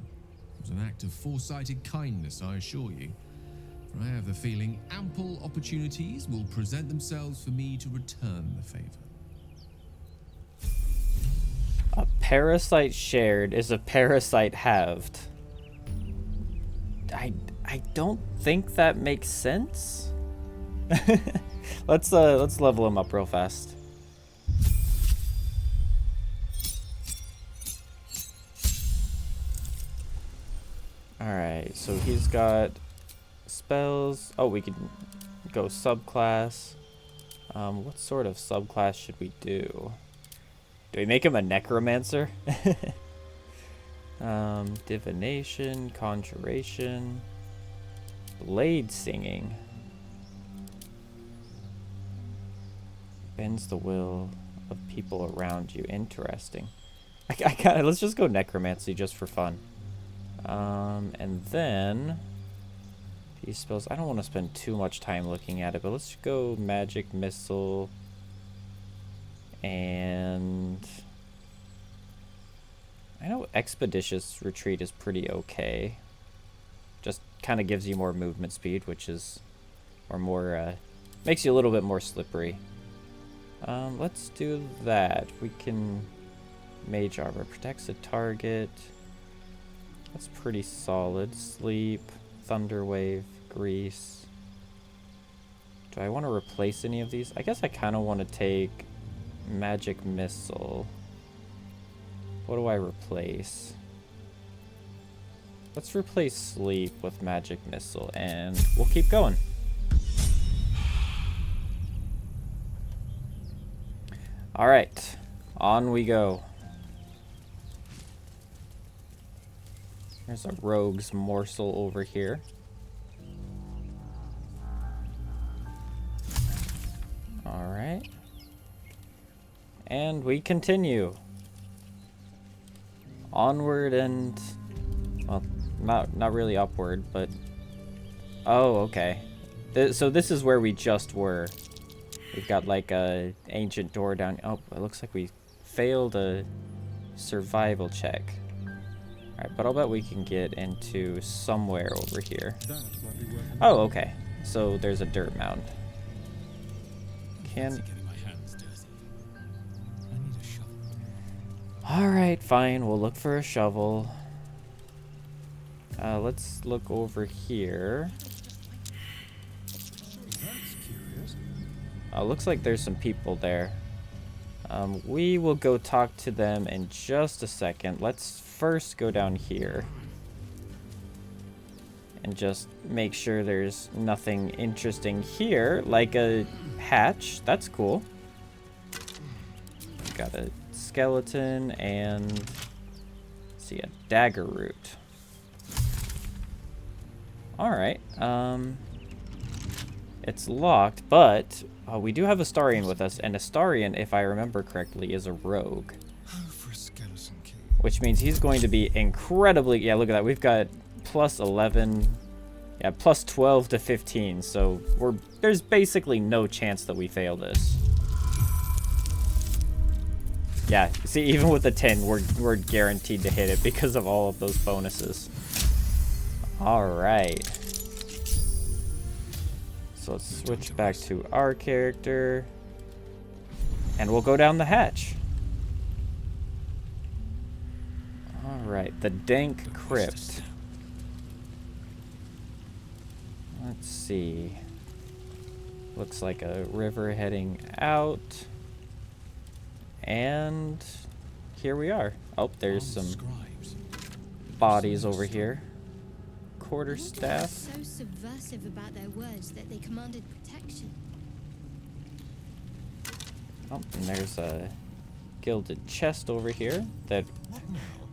It was an act of foresighted kindness, I assure you. For I have the feeling ample opportunities will present themselves for me to return the favor. A parasite shared is a parasite halved. I don't think that makes sense. Let's level him up real fast. Alright, so he's got spells. Oh, we can go subclass. What sort of subclass should we do? Do we make him a necromancer? Divination, conjuration, blade singing. Bends the will of people around you. Interesting. I kinda, let's just go necromancy just for fun. And then these spells, I don't want to spend too much time looking at it, but let's go magic missile. And I know expeditious retreat is pretty okay. Just kind of gives you more movement speed, which is, or more, makes you a little bit more slippery. Let's do that. We can mage armor, protects a target. That's pretty solid. Sleep, thunder wave, grease. Do I want to replace any of these? I guess I kind of want to take magic missile. What do I replace? Let's replace sleep with magic missile and we'll keep going. All right, on we go. There's a rogue's morsel over here. All right. And we continue. Onward and, well, not really upward, but, oh, okay. So this is where we just were. We've got like a ancient door down. Oh, it looks like we failed a survival check. Alright, but I'll bet we can get into somewhere over here. Oh, okay. So there's a dirt mound. Alright, fine. We'll look for a shovel. Let's look over here. Looks like there's some people there. We will go talk to them in just a second. Let's first go down here and just make sure there's nothing interesting here, like a hatch. That's cool. Got a skeleton and, let's see, a dagger root. All right. It's locked, but we do have Astarion with us, and Astarion, if I remember correctly, is a rogue. Which means he's going to be incredibly... Yeah, look at that. We've got plus 11... Yeah, plus 12 to 15. So there's basically no chance that we fail this. Yeah, see, even with the 10, we're guaranteed to hit it because of all of those bonuses. All right. So let's switch back to our character. And we'll go down the hatch. Alright, the Dank Crypt. Let's see. Looks like a river heading out. And here we are. Oh, there's some bodies over here. Quarterstaff. So subversive about their words that they commanded protection. Oh, and there's a gilded chest over here that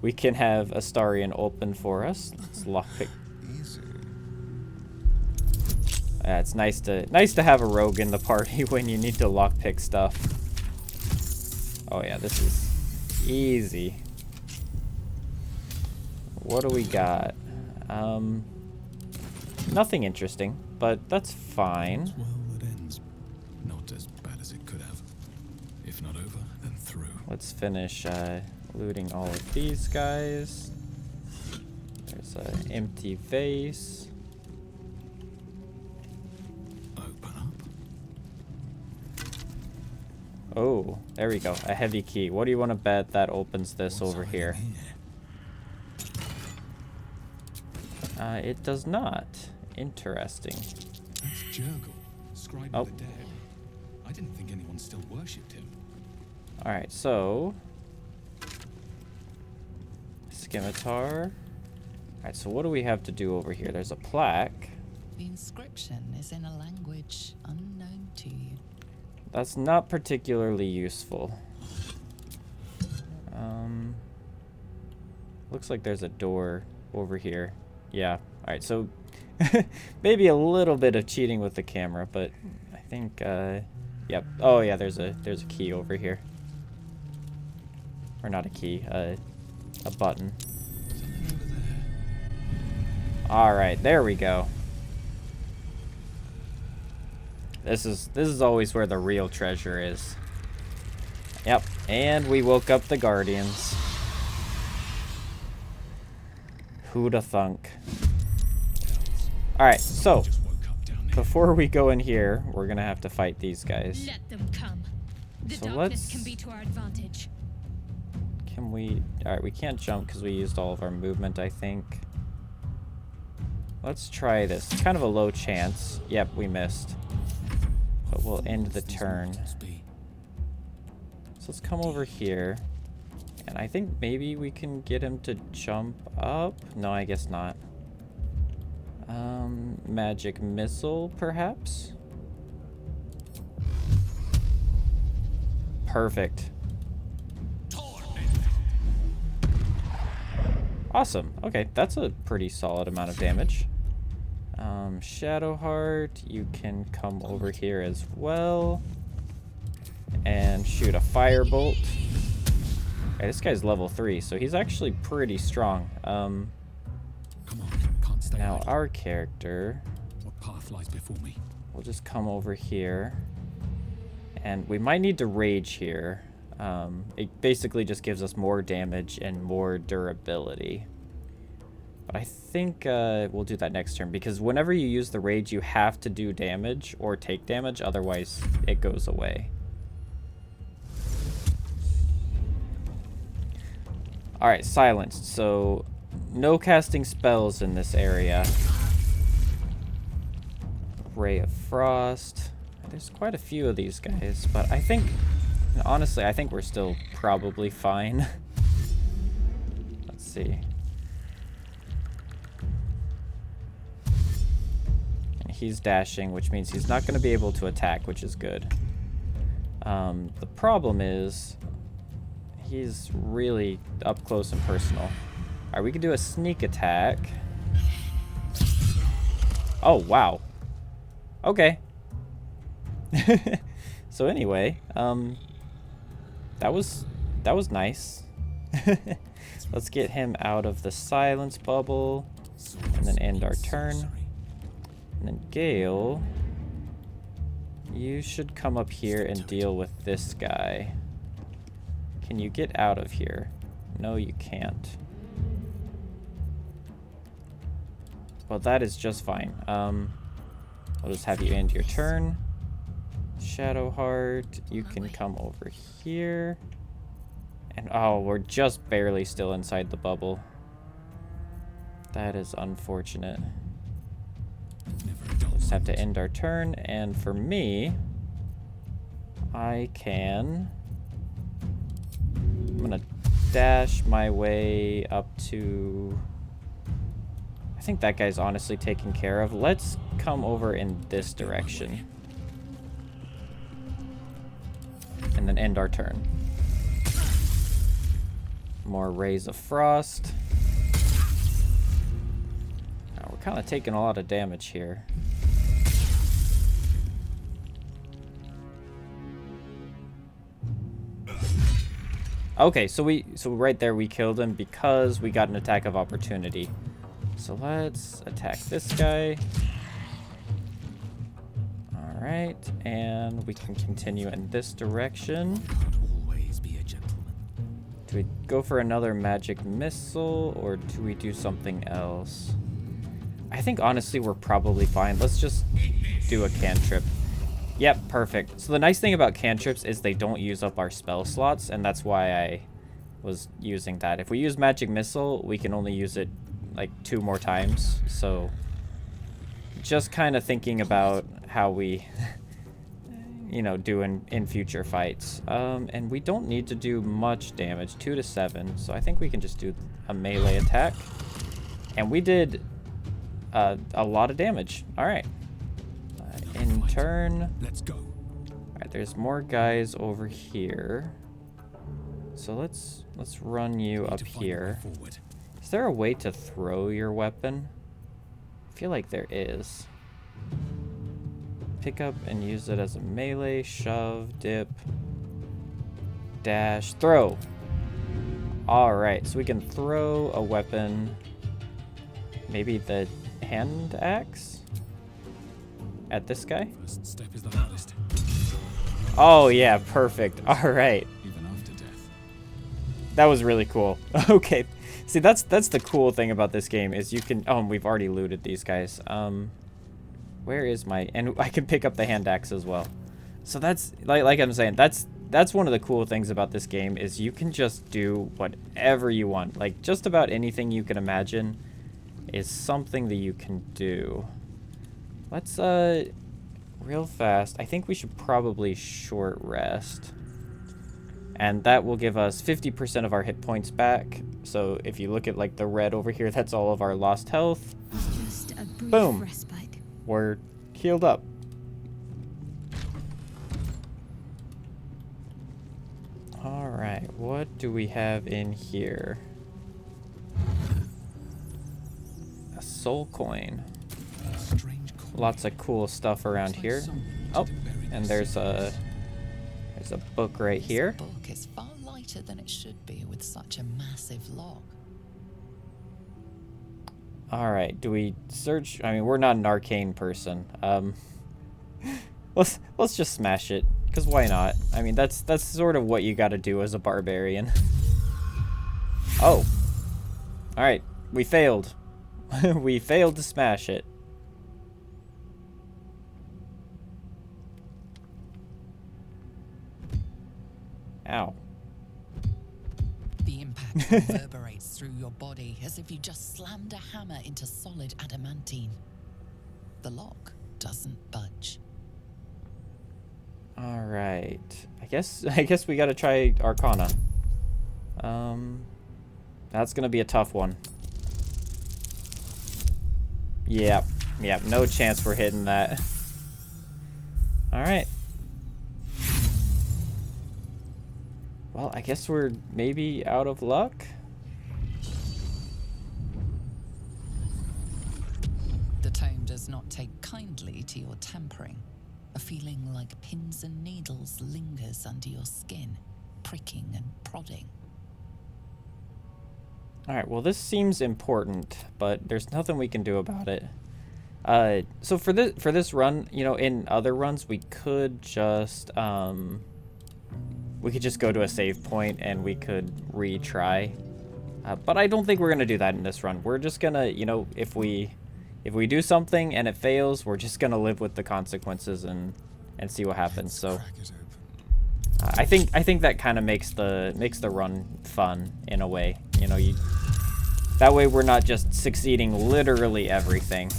we can have Astarion open for us. Let's lockpick. It's nice to have a rogue in the party when you need to lockpick stuff. Oh yeah, this is easy. What do we got? Nothing interesting, but that's fine. Well, it ends not as bad as it could have. If not over, then through. Let's finish looting all of these guys. There's an empty vase. Open up. Oh, there we go. A heavy key. What do you want to bet that opens this over What's here? It does not. Interesting. That's Jurgle, scribe Oh. of the dead. I didn't think anyone still worshipped him. Alright, so... Scimitar. Alright, so what do we have to do over here? There's a plaque. The inscription is in a language unknown to you. That's not particularly useful. Looks like there's a door over here. Yeah. Alright, so maybe a little bit of cheating with the camera, but I think yep. Oh yeah, there's a key over here. Or not a key, a button. Alright, there we go. This is always where the real treasure is. Yep, and we woke up the Guardians. Who'da thunk? Alright, so Just woke up down there. before we go in here, we're gonna have to fight these guys. Let them come. The So darkness let's- can be to our advantage. Can we... Alright, we can't jump because we used all of our movement, I think. Let's try this. It's kind of a low chance. Yep, we missed. But we'll end the turn. So let's come over here. And I think maybe we can get him to jump up. No, I guess not. Magic missile, perhaps? Perfect. Awesome. Okay, that's a pretty solid amount of damage. Shadowheart, you can come over here as well. And shoot a firebolt. Okay, this guy's level 3, so he's actually pretty strong. Come on, can't stay Now idle. our character What path lies before me? will just come over here. And we might need to rage here. It basically just gives us more damage and more durability. But I think we'll do that next turn, because whenever you use the rage, you have to do damage or take damage, otherwise it goes away. Alright, silenced. So, no casting spells in this area. Ray of Frost. There's quite a few of these guys, but I think, honestly, I think we're still probably fine. Let's see. And he's dashing, which means he's not going to be able to attack, which is good. The problem is, he's really up close and personal. Alright, we can do a sneak attack. Oh, wow. Okay. So anyway, that was nice. Let's get him out of the silence bubble, and then end our turn. And then Gale, you should come up here and deal with this guy. Can you get out of here? No, you can't. Well, that is just fine. I'll just have you end your turn. Shadowheart, you can come over here. And oh, we're just barely still inside the bubble. That is unfortunate. We'll just have to end our turn, and for me, I can... I'm gonna dash my way up to... I think that guy's honestly taken care of. Let's come over in this direction. And then end our turn. More Rays of Frost. Now, we're kind of taking a lot of damage here. Okay, so right there we killed him because we got an attack of opportunity. So let's attack this guy. Alright, and we can continue in this direction. Can't always be a gentleman. Do we go for another magic missile, or do we do something else? I think honestly we're probably fine. Let's just do a cantrip. Yep, perfect. So the nice thing about cantrips is they don't use up our spell slots, and that's why I was using that. If we use magic missile, we can only use it like 2 more times. So just kind of thinking about how we you know, do in future fights. And we don't need to do much damage, 2 to 7. So I think we can just do a melee attack. And we did a lot of damage. All right. In turn, Let's go. all right, there's more guys over here. So let's run you up here. Forward. Is there a way to throw your weapon? I feel like there is. Pick up and use it as a melee, shove, dip, dash, throw. All right, so we can throw a weapon. Maybe the hand axe at this guy. First step is the hardest. Oh yeah, perfect. All right. Even after death. That was really cool. Okay. See, that's the cool thing about this game is you can... Oh, and we've already looted these guys. Where is my... And I can pick up the hand axe as well. So that's... Like I'm saying, that's one of the cool things about this game is you can just do whatever you want. Like, just about anything you can imagine is something that you can do. Let's, real fast. I think we should probably short rest. And that will give us 50% of our hit points back. So if you look at like the red over here, that's all of our lost health. Just a brief Boom. respite. We're healed up. All right, what do we have in here? A soul coin. Strange coin. Lots of cool stuff around Looks like here. someone Oh, wanted to bury and this there's a book right here. This book is far lighter than it should be with such a massive log. All right, do we search? I mean, we're not an arcane person. Let's just smash it, because why not? I mean, that's sort of what you got to do as a barbarian. Oh. All right, we failed. We failed to smash it. Ow. The impact reverberates through your body as if you just slammed a hammer into solid adamantine. The lock doesn't budge. All right. I guess we got to try Arcana. That's going to be a tough one. Yep, no chance we're hitting that. All right. Well, I guess we're maybe out of luck. The tome does not take kindly to your tampering. A feeling like pins and needles lingers under your skin, pricking and prodding. All right, well, this seems important, but there's nothing we can do about it. So for this run, you know, in other runs, we could just go to a save point and we could retry. But I don't think we're gonna do that in this run. We're just gonna, you know, if we do something and it fails, we're just gonna live with the consequences and see what happens. So I think that kind of makes the run fun in a way. You know, that way we're not just succeeding literally everything.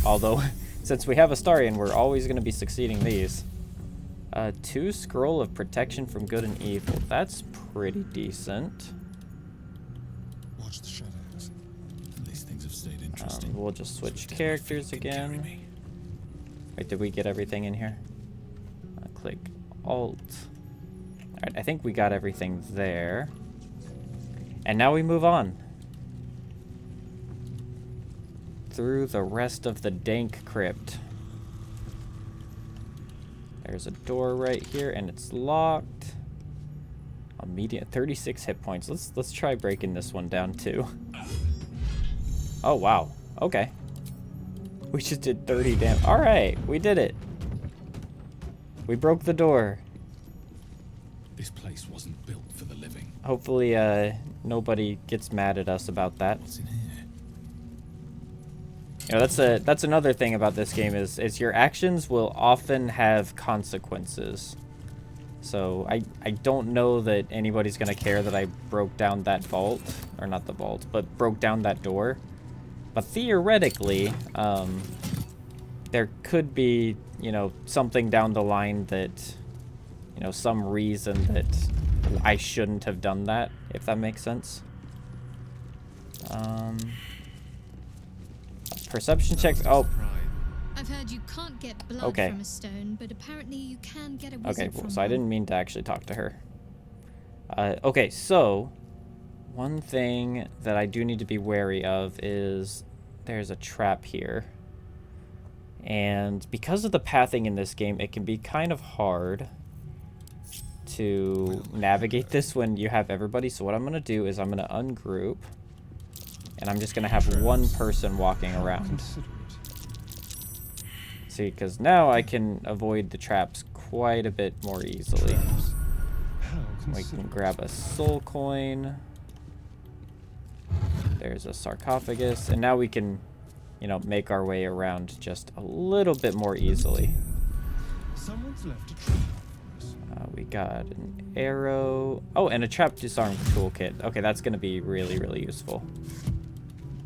Although since we have Astarion, we're always gonna be succeeding these. 2 scroll of protection from good and evil. That's pretty decent. Watch the shadows. At least things have stayed interesting. We'll just switch Instead, my characters feet can carry again. me. Wait, did we get everything in here? Click Alt. Alright, I think we got everything there. And now we move on. Through the rest of the Dank Crypt. There's a door right here, and it's locked. A medium, 36 hit points. Let's try breaking this one down too. Oh wow. Okay. We just did 30 damage. All right, we did it. We broke the door. This place wasn't built for the living. Hopefully, nobody gets mad at us about that. What's in here? You know, that's another thing about this game is your actions will often have consequences. So I don't know that anybody's gonna care that I broke down that vault, or not the vault, but broke down that door. But theoretically, there could be, you know, something down the line that, you know, some reason that I shouldn't have done that, if that makes sense. Perception checks. Oh, I've heard you can't get blood okay. from a stone, but apparently you can get a wizard Okay, from so I one. didn't mean to actually talk to her. Okay, so one thing that I do need to be wary of is there's a trap here. And because of the pathing in this game, it can be kind of hard to navigate this when you have everybody. So what I'm going to do is I'm going to ungroup. And I'm just going to have one person walking around. See, because now I can avoid the traps quite a bit more easily. We can grab a soul coin. There's a sarcophagus. And now we can, you know, make our way around just a little bit more easily. We got an arrow. Oh, and a trap disarm toolkit. Okay, that's going to be really, really useful.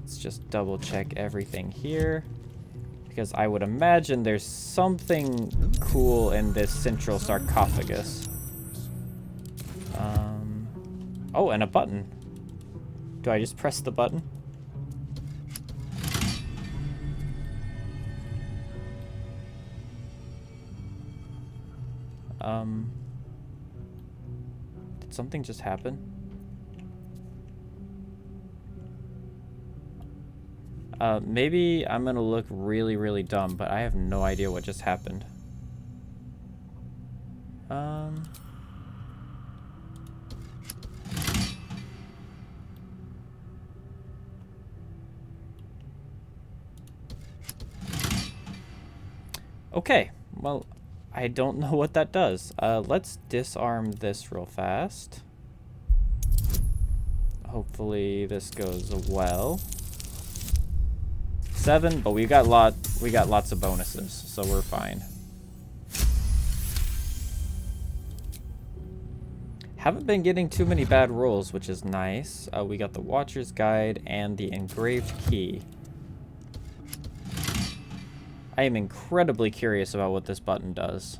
Let's just double check everything here. Because I would imagine there's something cool in this central sarcophagus. Oh, and a button. Do I just press the button? Did something just happen? Maybe I'm gonna look really, really dumb, but I have no idea what just happened. Okay, well, I don't know what that does. Let's disarm this real fast. Hopefully this goes well. 7, but we got lots of bonuses, so we're fine. Haven't been getting too many bad rolls, which is nice. We got the Watcher's Guide and the Engraved Key. I am incredibly curious about what this button does.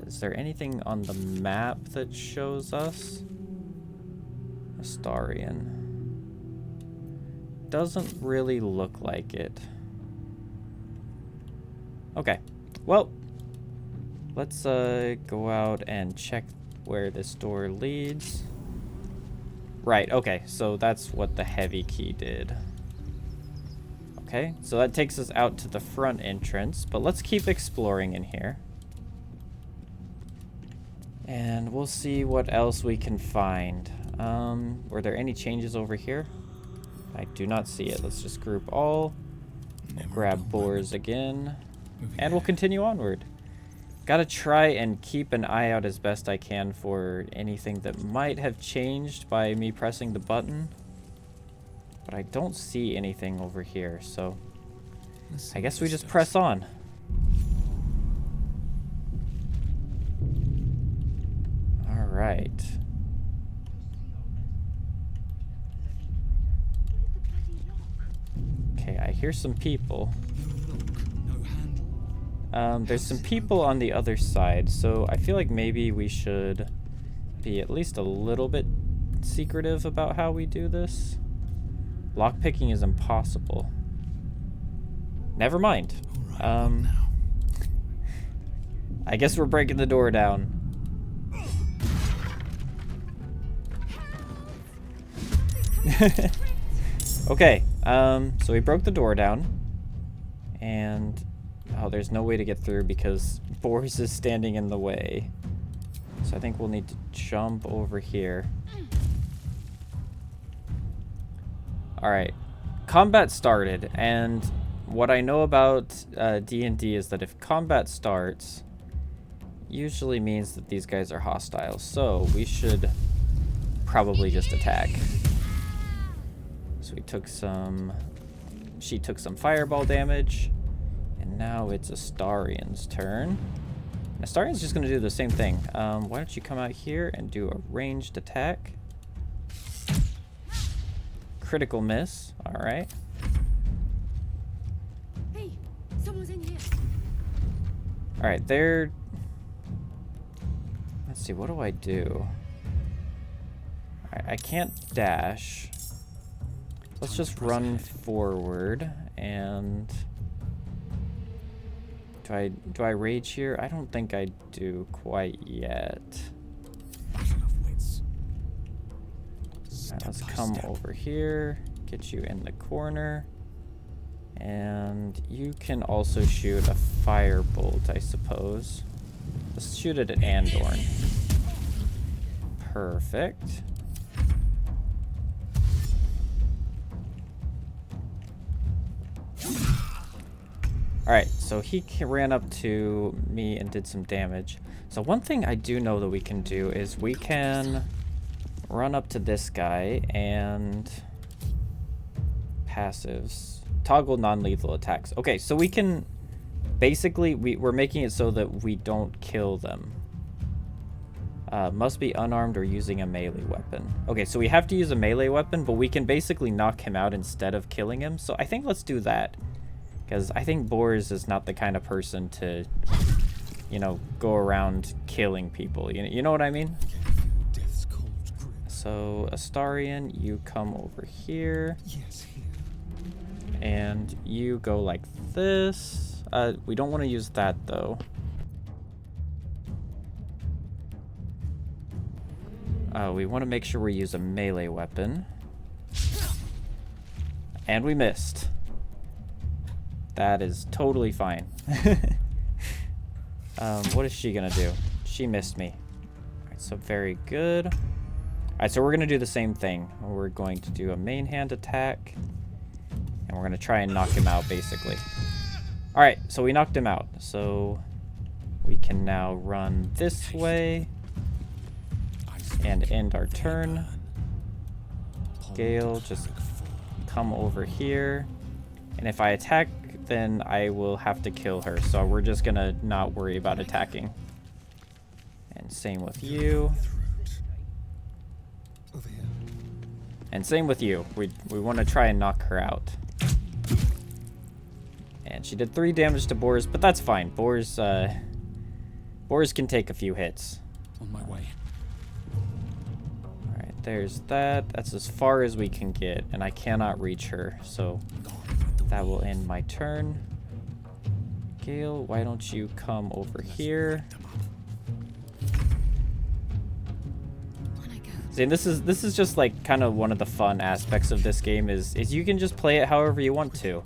Is there anything on the map that shows us? Astarion. Doesn't really look like it. Okay. Well, let's go out and check where this door leads. Right, okay. So that's what the heavy key did. Okay, so that takes us out to the front entrance, but let's keep exploring in here. And we'll see what else we can find. Were there any changes over here? I do not see it. Let's just group all. Grab boars again. And we'll continue onward. Gotta try and keep an eye out as best I can for anything that might have changed by me pressing the button. But I don't see anything over here, so I guess we just press on. All right. Okay, I hear some people. There's some people on the other side, so I feel like maybe we should be at least a little bit secretive about how we do this. Lockpicking is impossible. Never mind. I guess we're breaking the door down. Okay, so we broke the door down. And, oh, there's no way to get through because Boris is standing in the way. So I think we'll need to jump over here. Alright, combat started, and what I know about D&D is that if combat starts, usually means that these guys are hostile, so we should probably just attack. So we took some... She took some fireball damage, and now it's Astarian's turn. And Astarian's just going to do the same thing. Why don't you come out here and do a ranged attack? Critical miss. All right. Hey, someone's in here. All right, they're... Let's see, what do I do? I can't dash. Let's just run forward and... Do I rage here? I don't think I do quite yet. Alright, let's come over here, get you in the corner. And you can also shoot a firebolt, I suppose. Let's shoot it at Andorn. Perfect. Alright, so he ran up to me and did some damage. So one thing I do know that we can do is we can run up to this guy and passives. Toggle non-lethal attacks. Okay, so we can basically, we're making it so that we don't kill them. Must be unarmed or using a melee weapon. Okay, so we have to use a melee weapon, but we can basically knock him out instead of killing him. So I think let's do that. Because I think Boris is not the kind of person to, you know, go around killing people. You know what I mean? So, Astarian, you come over here. And you go like this. We don't want to use that, though. We want to make sure we use a melee weapon. And we missed. That is totally fine. What is she gonna do? She missed me. Alright, so very good. Alright, so we're gonna do the same thing. We're going to do a main hand attack. And we're gonna try and knock him out, basically. Alright, so we knocked him out. So we can now run this way. And end our turn. Gale, just come over here. And if I attack, then I will have to kill her. So we're just gonna not worry about attacking. And same with you. And same with you. We want to try and knock her out. And she did 3 damage to Boris, but that's fine. Boris can take a few hits. On my way. Alright, there's that. That's as far as we can get, and I cannot reach her, so that will end my turn. Gale, why don't you come over here? See, this is just like kind of one of the fun aspects of this game is you can just play it however you want to.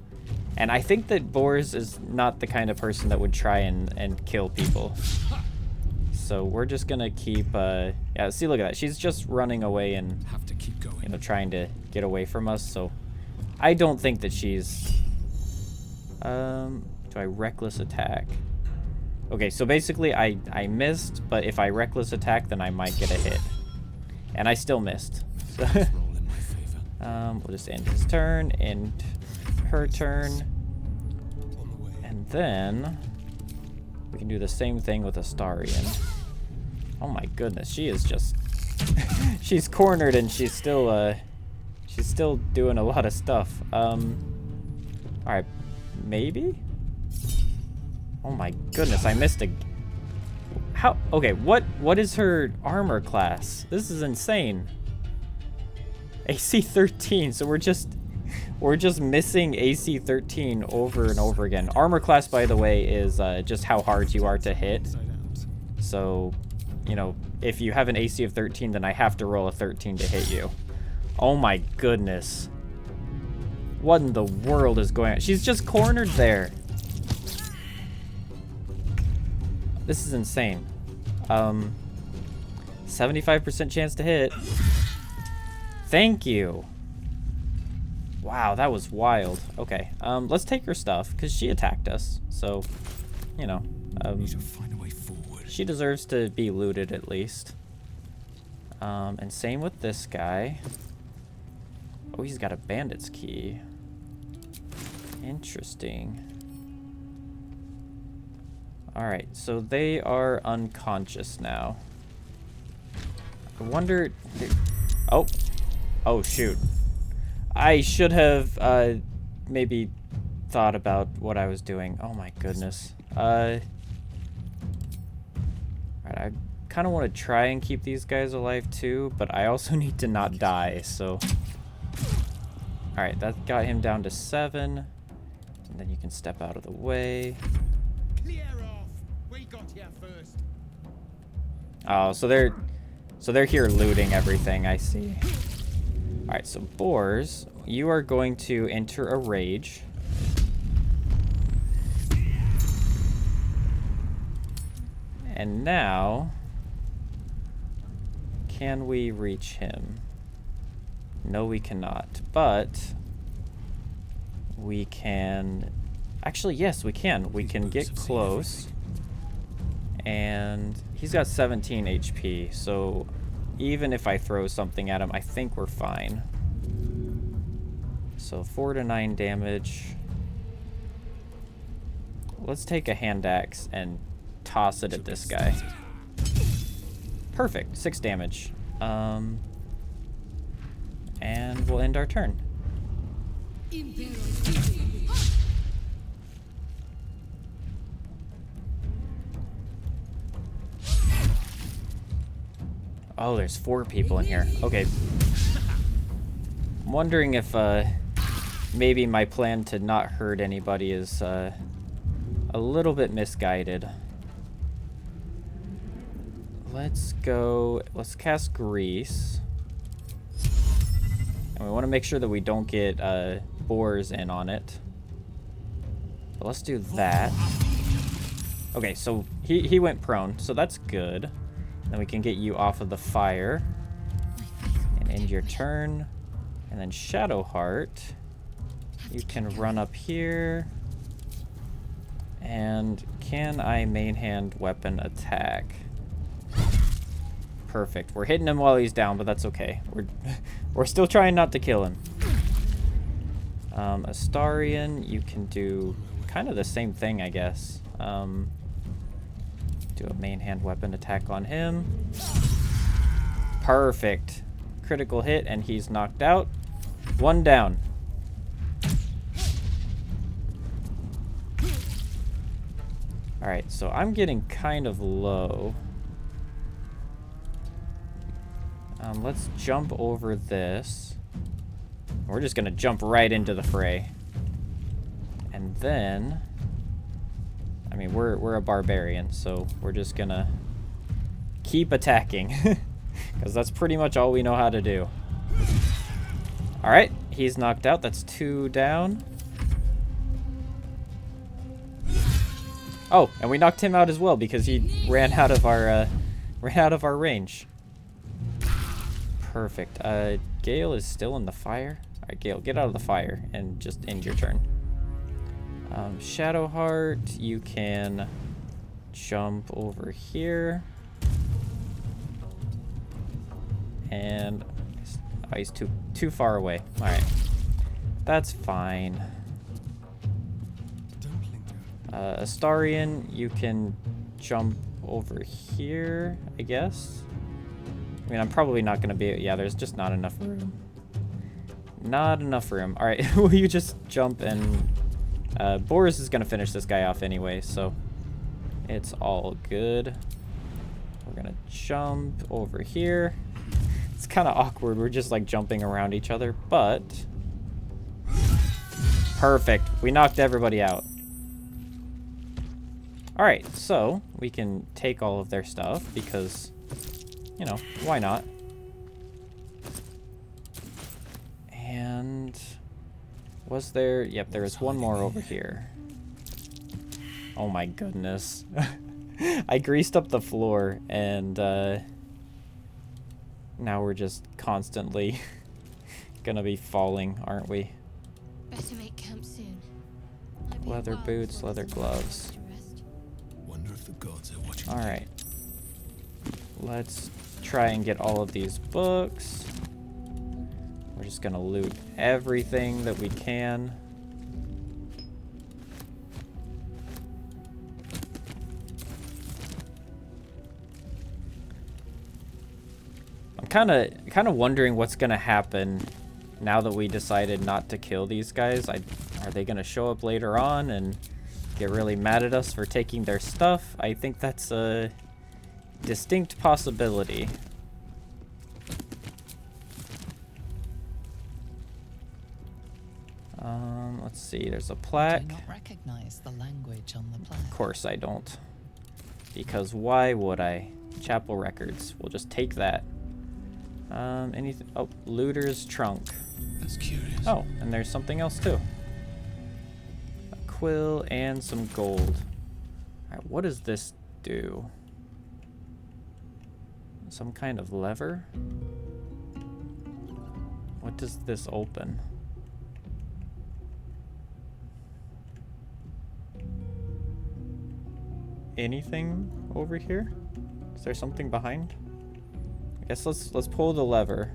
And I think that Boris is not the kind of person that would try and kill people. So we're just gonna keep yeah, see, look at that. She's just running away and Have to keep going. you know, trying to get away from us. So I don't think that she's do I reckless attack? Okay, so basically I missed, but if I reckless attack, then I might get a hit. And I still missed. So Roll in my favor. we'll just end his turn, end her turn. And then we can do the same thing with Astarian. Oh my goodness, she is just she's cornered and she's still doing a lot of stuff. Alright, maybe? Oh my goodness, I missed a... How? Okay, what is her armor class? This is insane. AC 13, so we're just missing AC 13 over and over again. Armor class, by the way, is just how hard you are to hit. So, you know, if you have an AC of 13, then I have to roll a 13 to hit you. Oh my goodness. What in the world is going on? She's just cornered there. This is insane. 75% chance to hit. Thank you. Wow, that was wild. Okay, let's take her stuff, because she attacked us. So, you know. Need to find a way forward. She deserves to be looted at least. And same with this guy. Oh, he's got a bandit's key. Interesting. Alright, so they are unconscious now. I wonder... Oh. Oh, shoot. I should have maybe thought about what I was doing. Oh my goodness. Alright, I kind of want to try and keep these guys alive too, but I also need to not die, so... Alright, that got him down to 7. And then you can step out of the way. Clear off. We got here first. Oh, so they're here looting everything, I see. Alright, so Boars, you are going to enter a rage. And now, can we reach him? No, we cannot, but we can... Actually, yes, we can. We can get close. And he's got 17 HP, so even if I throw something at him, I think we're fine. So 4 to 9 damage. Let's take a hand axe and toss it at this guy. Perfect, 6 damage. And we'll end our turn. Oh, there's 4 people in here. Okay. I'm wondering if maybe my plan to not hurt anybody is a little bit misguided. Let's cast Grease. And we want to make sure that we don't get boars in on it. But let's do that. Okay, so he went prone, so that's good. Then we can get you off of the fire. And end your turn. And then Shadowheart. You can run up here. And can I main hand weapon attack? Perfect. We're hitting him while he's down, but that's okay. We're still trying not to kill him. Astarion, you can do kind of the same thing, I guess. Do a main hand weapon attack on him. Perfect. Critical hit, and he's knocked out. 1 down. Alright, so I'm getting kind of low. Let's jump over this. We're just gonna jump right into the fray. And then... I mean, we're a barbarian, so we're just gonna keep attacking. Because that's pretty much all we know how to do. Alright, he's knocked out. That's 2 down. Oh, and we knocked him out as well because he ran out of our range. Perfect. Gale is still in the fire. Alright, Gale, get out of the fire and just end your turn. Shadowheart, you can jump over here. And oh, he's too far away. Alright. That's fine. Astarion, you can jump over here, I guess. I mean, I'm probably not going to be... Yeah, there's just not enough room. Not enough room. Alright, will you just jump and... Boris is going to finish this guy off anyway, so... It's all good. We're going to jump over here. It's kind of awkward. We're just, like, jumping around each other, but... Perfect. We knocked everybody out. Alright, so we can take all of their stuff because, you know, why not? And was there... Yep, there is one more over here. Oh my goodness. I greased up the floor and now we're just constantly gonna be falling, aren't we? Better make camp soon. Leather boots, leather gloves. Wonder if the gods are watching. All right. let's try and get all of these books. We're just gonna loot everything that we can. I'm kind of wondering what's gonna happen now that we decided not to kill these guys. Are they gonna show up later on and get really mad at us for taking their stuff? I think that's a distinct possibility. Let's see, there's a plaque. Do not recognize the language on the plaque. Of course I don't. Because why would I? Chapel records. We'll just take that. Anything? Oh, looter's trunk. That's curious. Oh, and there's something else too. A quill and some gold. Alright, what does this do? Some kind of lever? What does this open? Anything over here? Is there something behind? I guess let's pull the lever.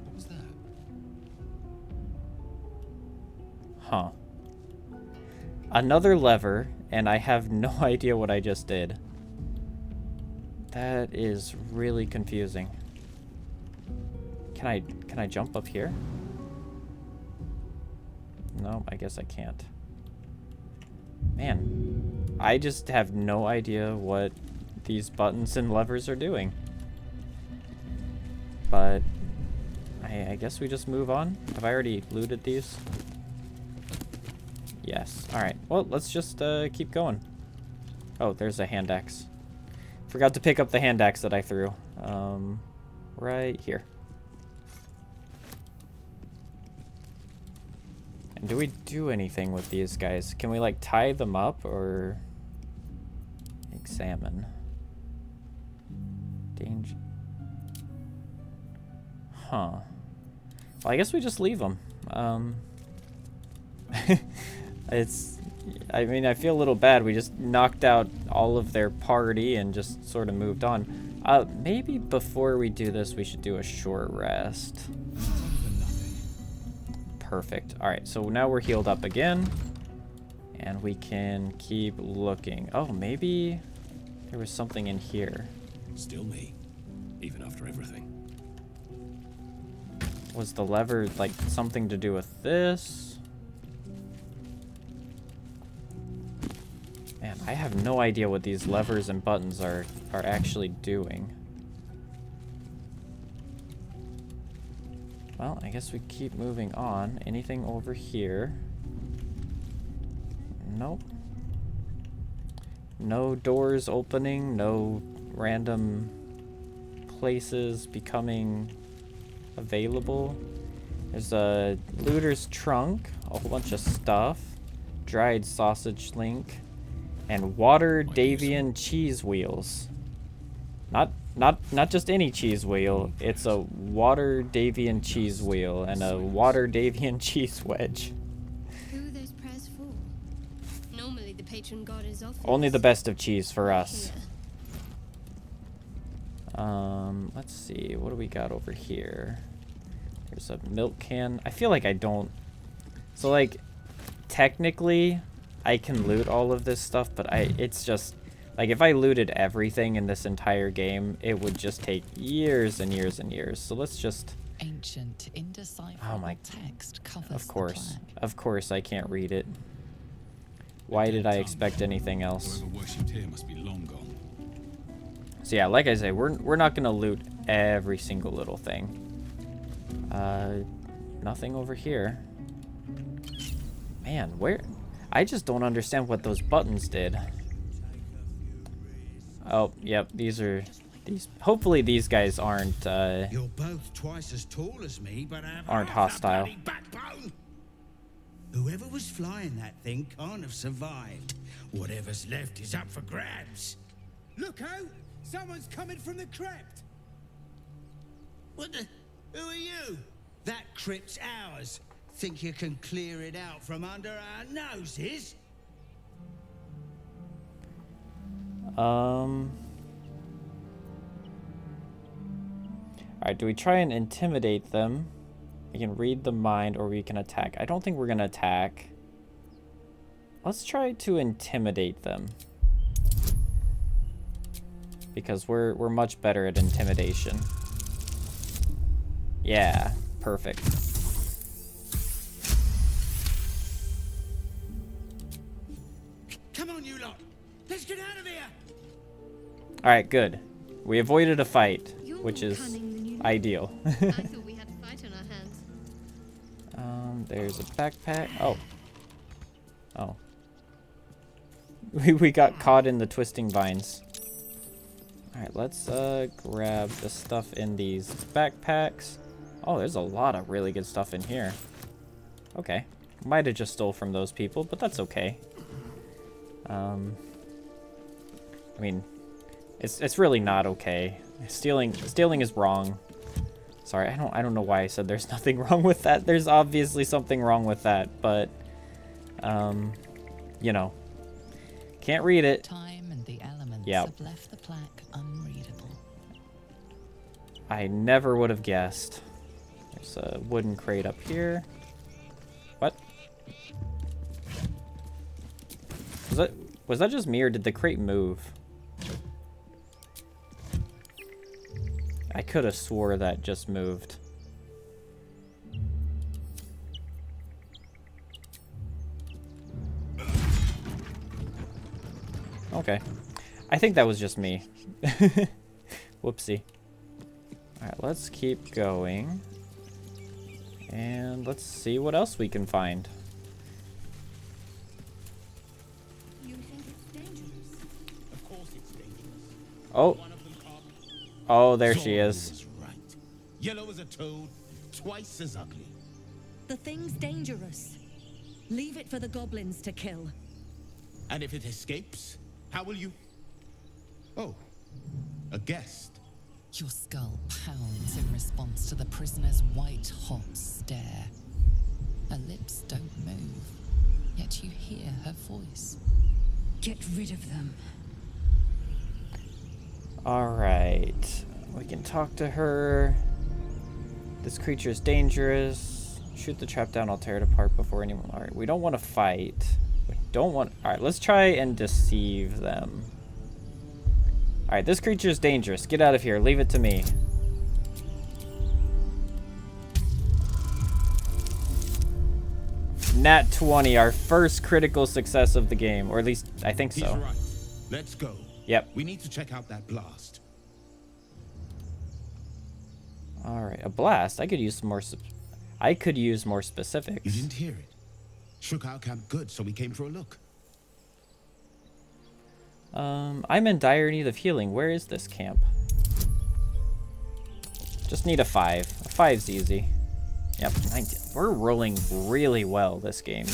What was that? Huh. Another lever, and I have no idea what I just did. That is really confusing. Can I jump up here? No, I guess I can't. Man, I just have no idea what these buttons and levers are doing. But I guess we just move on. Have I already looted these? Yes. Alright. Well, let's just keep going. Oh, there's a hand axe. Forgot to pick up the hand axe that I threw. Right here. And do we do anything with these guys? Can we, like, tie them up or examine? Danger. Huh. Well, I guess we just leave them. I mean, I feel a little bad. We just knocked out all of their party and just sort of moved on. Maybe before we do this, we should do a short rest. Perfect. All right, so now we're healed up again, and we can keep looking. Oh, maybe there was something in here. Still me, even after everything. Was the lever, like, something to do with this? Man, I have no idea what these levers and buttons are actually doing. Well, I guess we keep moving on. Anything over here? Nope. No doors opening, no random places becoming available. There's a looter's trunk, a whole bunch of stuff, dried sausage link, and water Davian cheese wheels. Not just any cheese wheel, it's a water Davian cheese wheel and a water Davian cheese wedge. Who are those prayers for? Normally the patron god is off. Only the best of cheese for us. Let's see, what do we got over here? There's a milk can. I feel like I don't... So, like, technically, I can loot all of this stuff, but it's just... Like, if I looted everything in this entire game, it would just take years and years and years. So let's just... Ancient, indecipherable text covers Of course. the plaque. Of course I can't read it. Why did I expect anything else? Whoever worshipped here must be long gone. So yeah, like I say, we're not gonna loot every single little thing. Nothing over here. Man, where... I just don't understand what those buttons did. Oh, yep, these are... Hopefully these guys aren't, You're both twice as tall as me, but have aren't half a hostile. bloody backbone. Whoever was flying that thing can't have survived. Whatever's left is up for grabs. Look out! Someone's coming from the crypt. What the? Who are you? That crypt's ours. Think you can clear it out from under our noses? Alright, do we try and intimidate them? We can read the mind or we can attack. I don't think we're gonna attack. Let's try to intimidate them. Because we're much better at intimidation. Yeah, perfect. Come on, you lot. Let's get out of here. Alright, good. We avoided a fight, You're which more is cunning than you know. ideal. I thought we had a fight on our hands. There's a backpack. Oh. Oh. We got caught in the twisting vines. Alright, let's grab the stuff in these backpacks. Oh, there's a lot of really good stuff in here. Okay. Might have just stole from those people, but that's okay. I mean, it's really not okay. Stealing is wrong. Sorry, I don't know why I said there's nothing wrong with that. There's obviously something wrong with that, but you know, can't read it. Time and the elements Yep. have left the plaque unreadable. I never would have guessed. There's a wooden crate up here. What? Was that just me or did the crate move? I could have swore that just moved. Okay. I think that was just me. Whoopsie. Alright, let's keep going. And let's see what else we can find. You think it's dangerous? Of course it's dangerous. Oh. One of them can't. Oh, there she Zoro is. was right. Yellow as a toad, twice as ugly. The thing's dangerous. Leave it for the goblins to kill. And if it escapes, how will you? Oh, a guest. Your skull pounds in response to the prisoner's white-hot stare. Her lips don't move, yet you hear her voice. Get rid of them. Alright. We can talk to her. This creature is dangerous. Shoot the trap down, I'll tear it apart before anyone... Alright, we don't want to fight. We don't want... Alright, let's try and deceive them. Alright, this creature is dangerous. Get out of here. Leave it to me. Nat 20, our first critical success of the game. Or at least, I think so. He's right. Let's go. Yep. We need to check out that blast. Alright, a blast. I could use some more... I could use more specifics. You didn't hear it. Shook our camp good, so we came for a look. I'm in dire need of healing. Where is this camp? Just need a 5. A 5's easy. Yep, 19. We're rolling really well this game.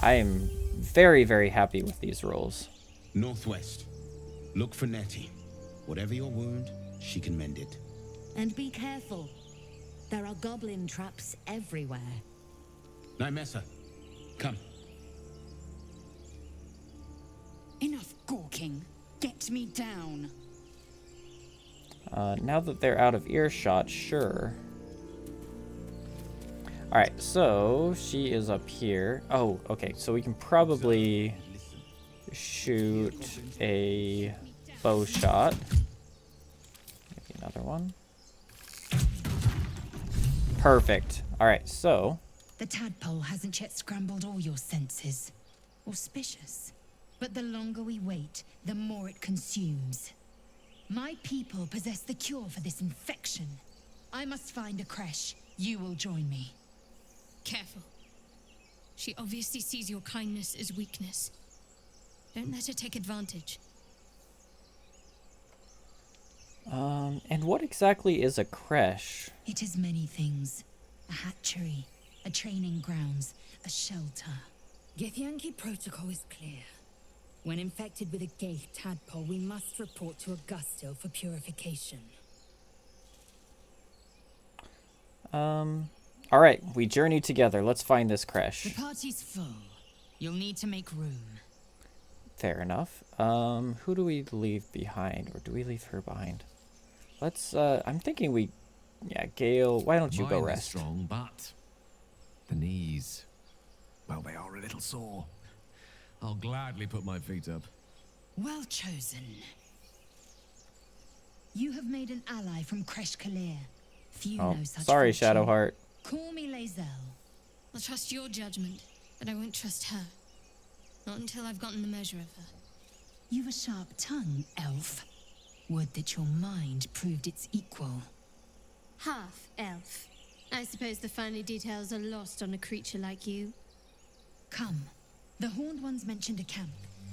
I am very, very happy with these rolls. Northwest. Look for Nettie. Whatever your wound, she can mend it. And be careful. There are goblin traps everywhere. Nymessa, come. Enough gawking. Get me down. Now that they're out of earshot, sure. Alright, so she is up here. Oh, okay, so we can probably shoot a bow shot. Maybe another one. Perfect. Alright, so... The tadpole hasn't yet scrambled all your senses. Auspicious. But the longer we wait, the more it consumes. My people possess the cure for this infection. I must find a creche. You will join me. Careful. She obviously sees your kindness as weakness. Don't let her take advantage. And what exactly is a creche? It is many things. A hatchery, a training grounds, a shelter. Githyanki protocol is clear. When infected with a gay tadpole, we must report to Augustil for purification. Alright, we journey together. Let's find this The creche. party's full. You'll need to make room. Fair enough. Who do we leave behind? Or do we leave her behind? Let's, I'm thinking we, yeah, Gale, why don't you go Mind is rest? strong, but the knees, Well, they are a little sore. I'll gladly put my feet up. Well chosen. You have made an ally from Kresh Kalir. Few Oh, know such sorry, fortune. Shadowheart. Call me Lae'zel. I'll trust your judgment, but I won't trust her. Not until I've gotten the measure of her. You've a sharp tongue, elf. Would that your mind proved its equal. Half elf. I suppose the finer details are lost on a creature like you. Come. The Horned Ones mentioned a camp.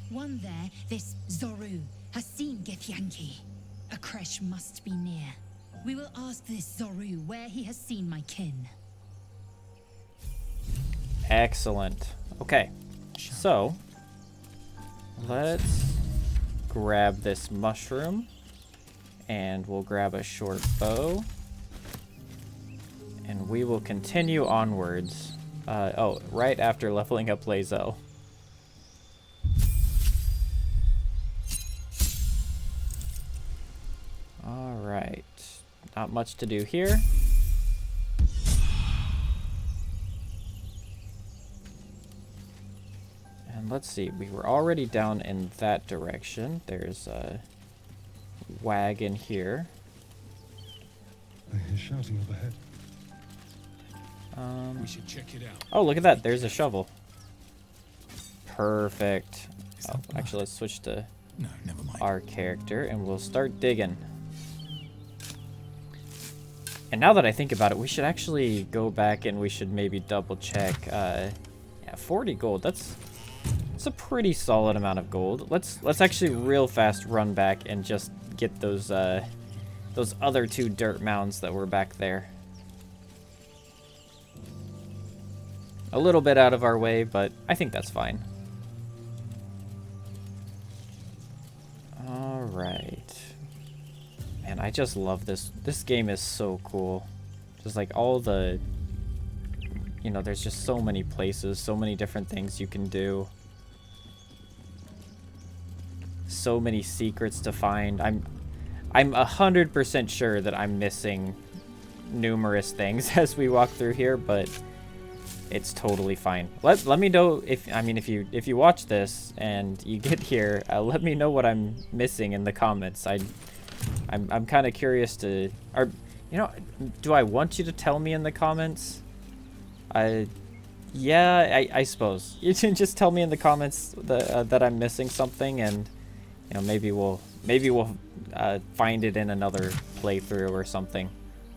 One there, this Zoru, has seen Githyanki. A Kresh must be near. We will ask this Zoru where he has seen my kin. Excellent. Okay, so let's grab this mushroom, and we'll grab a short bow, and we will continue onwards. Oh, right after leveling up Lae'zel. All right, not much to do here. And let's see, we were already down in that direction. There's a wagon here. I hear shouting overhead. We should check it out. Oh, look at that. There's a shovel. Perfect. Oh, actually, let's switch to No, never mind. our character, and we'll start digging. And now that I think about it, we should actually go back and we should maybe double check. Yeah, 40 gold. That's a pretty solid amount of gold. Let's actually real fast run back and just get those other two dirt mounds that were back there. A little bit out of our way, but I think that's fine. All right. Man, I just love this. This game is so cool. Just like all the, you know, there's just so many places, so many different things you can do. So many secrets to find. I'm 100% sure that I'm missing numerous things as we walk through here, but it's totally fine. Let me know if if you watch this and you get here, let me know what I'm missing in the comments. I'm kind of curious to, or you know, do I want you to tell me in the comments? Yeah, I suppose you can just tell me in the comments that I'm missing something, and you know, maybe we'll find it in another playthrough or something.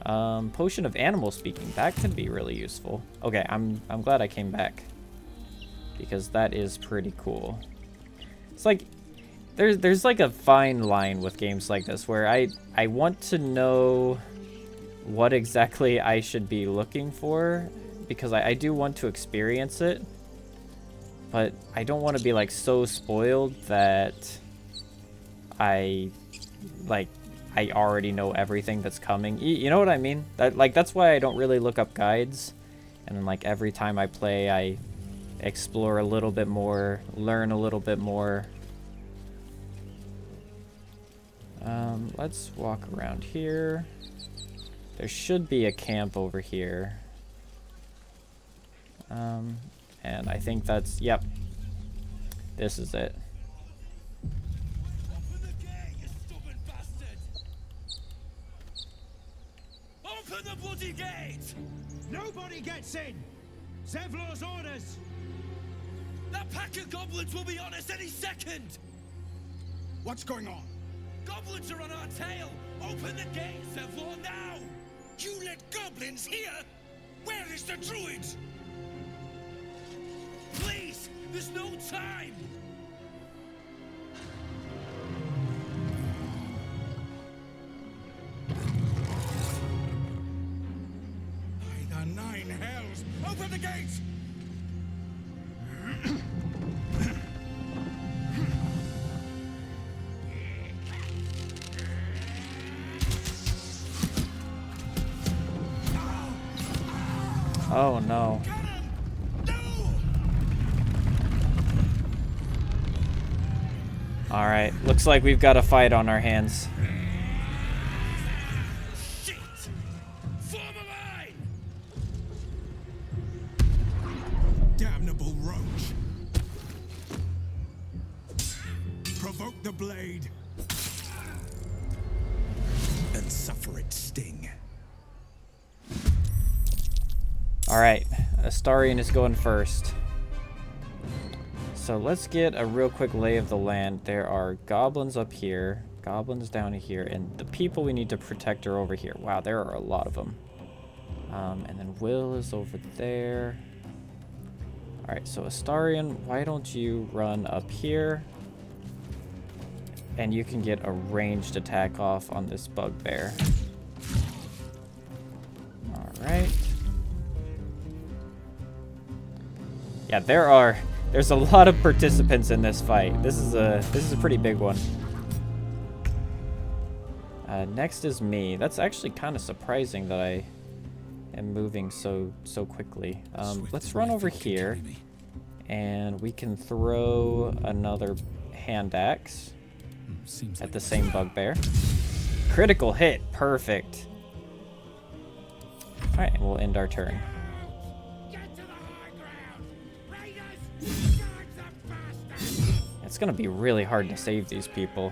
Potion of animal speaking, that could be really useful. Okay, I'm glad I came back, because that is pretty cool. It's like there's like a fine line with games like this where I want to know what exactly I should be looking for, because I do want to experience it, but I don't want to be like so spoiled that I already know everything that's coming. You know what I mean? That's why I don't really look up guides. And then like every time I play, I explore a little bit more, learn a little bit more. Let's walk around here. There should be a camp over here. And I think that's, yep. This is it. Open the gate, you stubborn bastard! Open the bloody gate! Nobody gets in! Zevlor's orders! That pack of goblins will be on us any second! What's going on? Goblins are on our tail! Open the gate, Zevlor, now! You let goblins here? Where is the druid? Please! There's no time! By the nine hells! Open the gates! Oh no. Alright, looks like we've got a fight on our hands. the blade and suffer its sting. Alright, Astarion is going first. So let's get a real quick lay of the land. There are goblins up here, goblins down here, and the people we need to protect are over here. Wow, there are a lot of them. And then Will is over there. Alright, so Astarion, why don't you run up here? And you can get a ranged attack off on this bugbear. Alright. Yeah, there's a lot of participants in this fight. This is a pretty big one. Next is me. That's actually kind of surprising that I am moving so quickly. Let's run over here, and we can throw another hand axe at the same bugbear. Critical hit, perfect. All right, and we'll end our turn. It's gonna be really hard to save these people.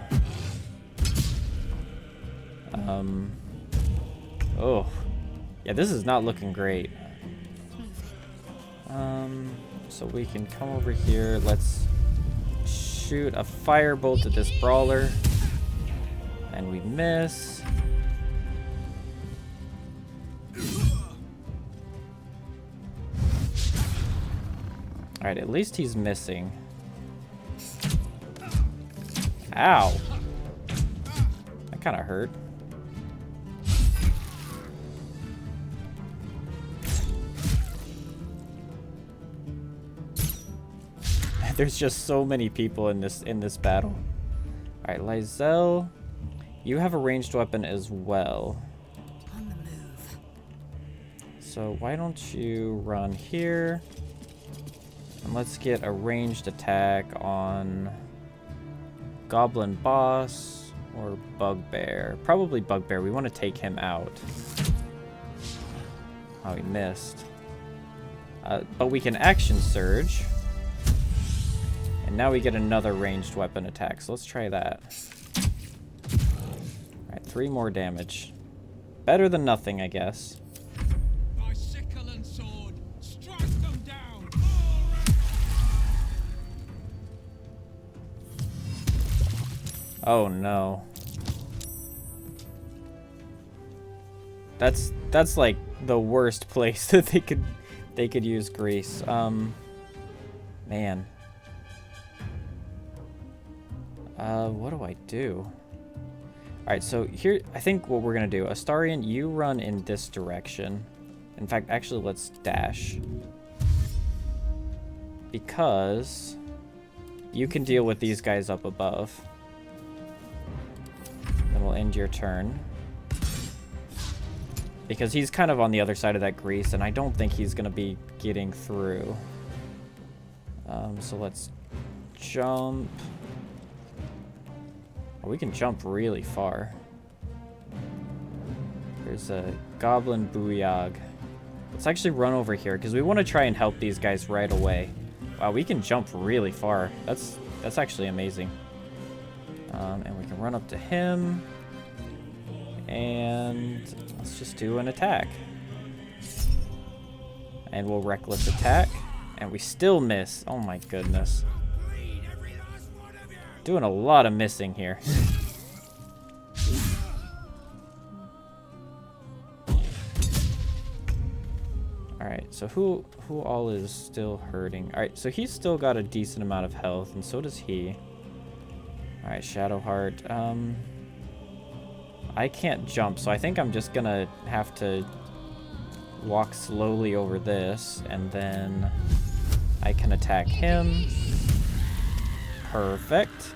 Oh. Yeah, this is not looking great. So we can come over here. Let's shoot a firebolt at this brawler. And we miss. Alright, at least he's missing. Ow! That kind of hurt. There's just so many people in this battle. Alright, Lae'zel, you have a ranged weapon as well. On the move. So why don't you run here? And let's get a ranged attack on Goblin Boss or Bugbear. Probably Bugbear. We want to take him out. Oh, he missed. But we can action surge. And now we get another ranged weapon attack. So let's try that. Alright, 3 more damage. Better than nothing, I guess. My sickle and sword, strike them down. Oh no. That's like the worst place that they could use grease. Man. What do I do? Alright, so here, I think what we're gonna do, Astarion, you run in this direction. In fact, actually, let's dash. Because you can deal with these guys up above. Then we'll end your turn. Because he's kind of on the other side of that grease, and I don't think he's gonna be getting through. So let's jump. Oh, we can jump really far. There's a Goblin Booyag. Let's actually run over here, because we want to try and help these guys right away. Wow, we can jump really far. That's actually amazing. And we can run up to him. And let's just do an attack. And we'll reckless attack. And we still miss. Oh my goodness. Doing a lot of missing here. Alright, so who all is still hurting? Alright, so he's still got a decent amount of health, and so does he. Alright, Shadowheart. I can't jump, so I think I'm just gonna have to walk slowly over this, and then I can attack him. Perfect.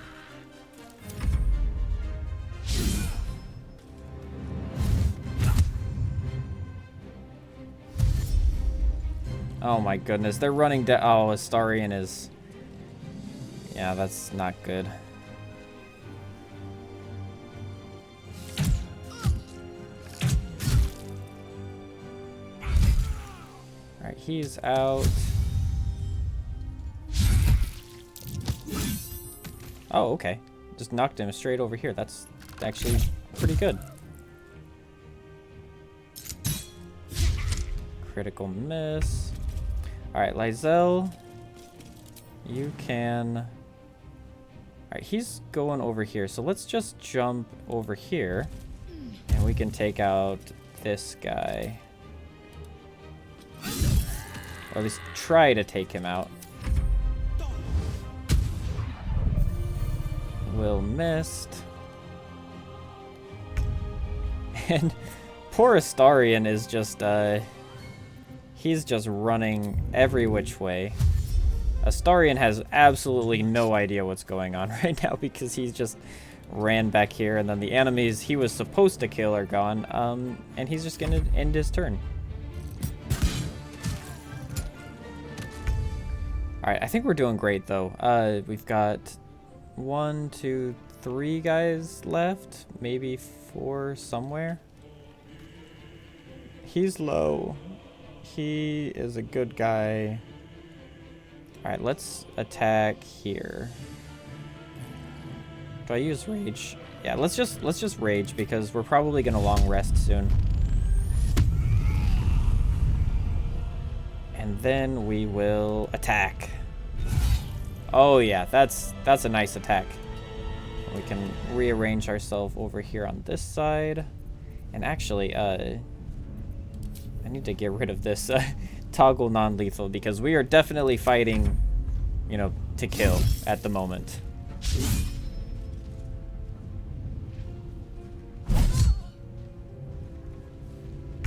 Oh my goodness, they're running down. Oh, Astarion is... Yeah, that's not good. Alright, he's out. Oh, okay. just knocked him straight over here. That's actually pretty good. Critical miss. Alright, Lae'zel. You can... Alright, he's going over here. So let's just jump over here. And we can take out this guy. Or at least try to take him out. Will missed. And poor Astarion is just, he's just running every which way. Astarion has absolutely no idea what's going on right now because he's just ran back here, and then the enemies he was supposed to kill are gone, and he's just gonna end his turn. Alright, I think we're doing great though. We've got 1, 2, 3 guys left, maybe 4 somewhere. He's low. He is a good guy. Alright, let's attack here. Do I use rage? Yeah, let's just rage because we're probably gonna long rest soon. And then we will attack. Oh yeah, that's a nice attack. We can rearrange ourselves over here on this side. And actually, I need to get rid of this toggle non-lethal because we are definitely fighting, you know, to kill at the moment.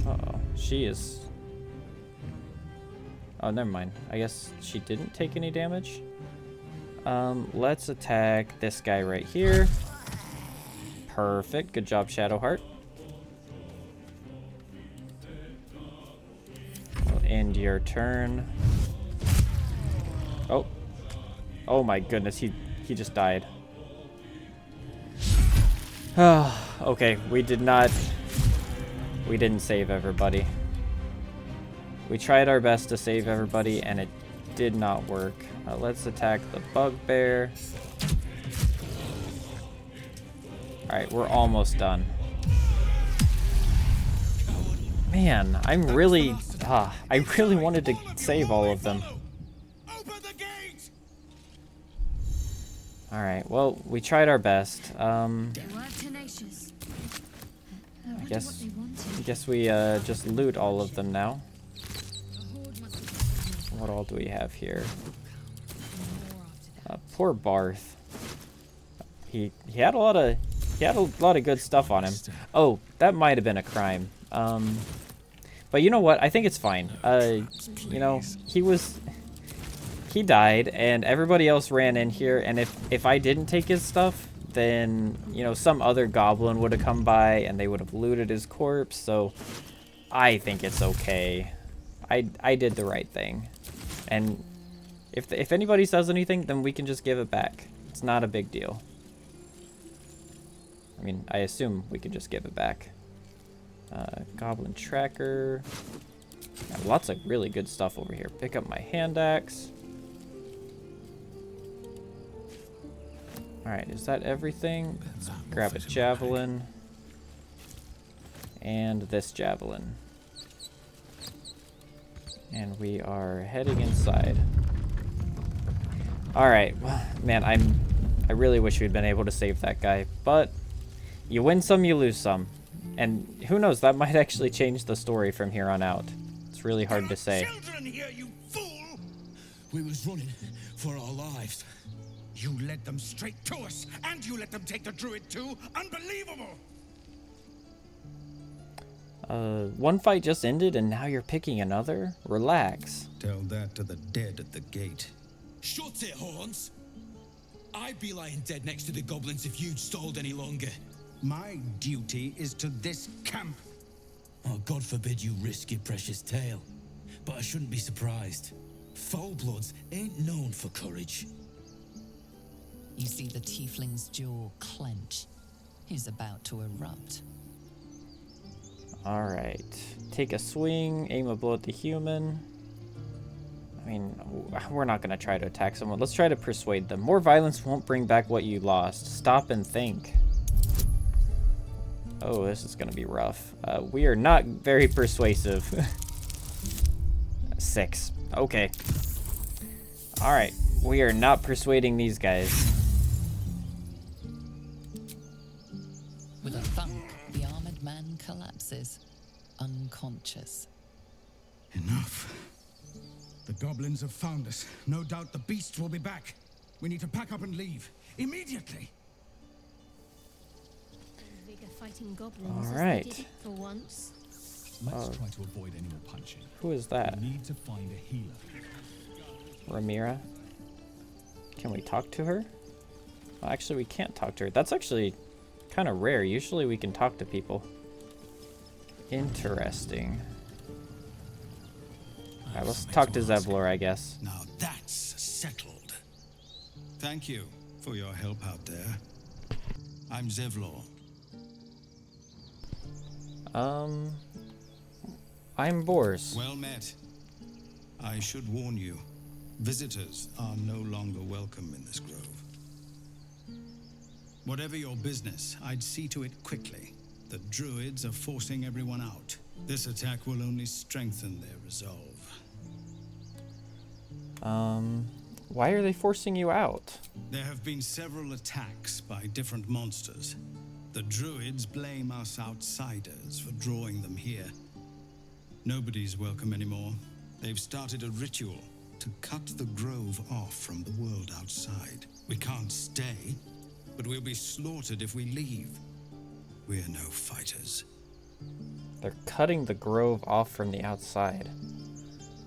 Uh-oh, she is... Oh, never mind. I guess she didn't take any damage. Let's attack this guy right here. Perfect. Good job, Shadowheart. We'll end your turn. Oh. Oh my goodness, he just died. Okay, we didn't save everybody. We tried our best to save everybody, and it did not work. Let's attack the bugbear. Alright, we're almost done. Man, I really wanted to save all of them. Alright, well, we tried our best. I guess we just loot all of them now. What all do we have here? Poor Barth. He had a lot of good stuff on him. Oh, that might have been a crime. But you know what? I think it's fine. You know, he died, and everybody else ran in here. And if I didn't take his stuff, then you know some other goblin would have come by and they would have looted his corpse. So I think it's okay. I did the right thing. And if anybody says anything, then we can just give it back. It's not a big deal. I mean, I assume we can just give it back. Goblin tracker. Got lots of really good stuff over here. Pick up my hand axe. Alright, is that everything? Let's grab a javelin. And this javelin. And we are heading inside. Alright, man, I really wish we'd been able to save that guy. But you win some, you lose some. And who knows, that might actually change the story from here on out. It's really hard to say. Children here, you fool! We was running for our lives. You led them straight to us, and you let them take the druid too? Unbelievable! One fight just ended and now you're picking another? Relax. Tell that to the dead at the gate. Shut it, Horns! I'd be lying dead next to the goblins if you'd stalled any longer. My duty is to this camp. Oh, God forbid you risk your precious tail. But I shouldn't be surprised. Foulbloods ain't known for courage. You see the tiefling's jaw clench. He's about to erupt. Alright. Take a swing, aim a blow at the human. I mean, we're not gonna try to attack someone. Let's try to persuade them. More violence won't bring back what you lost. Stop and think. Oh, this is gonna be rough. We are not very persuasive. 6. Okay. Alright. We are not persuading these guys. With a thunk, the armored man collapses, unconscious. Enough. The goblins have found us. No doubt the beasts will be back. We need to pack up and leave. Immediately! Vigor fighting goblins. All as right. they did it for once. Let's try to avoid any more punching. Who is that? We need to find a healer. Ramira? Can we talk to her? Well, actually, we can't talk to her. That's actually kind of rare. Usually we can talk to people. Interesting. Alright, let's talk to Zevlor, I guess. Now that's settled. Thank you for your help out there. I'm Zevlor. I'm Bors. Well met. I should warn you, visitors are no longer welcome in this grove. Whatever your business, I'd see to it quickly. The druids are forcing everyone out. This attack will only strengthen their resolve. Why are they forcing you out? There have been several attacks by different monsters. The druids blame us outsiders for drawing them here. Nobody's welcome anymore. They've started a ritual to cut the grove off from the world outside. We can't stay, but we'll be slaughtered if we leave. We're no fighters. They're cutting the grove off from the outside.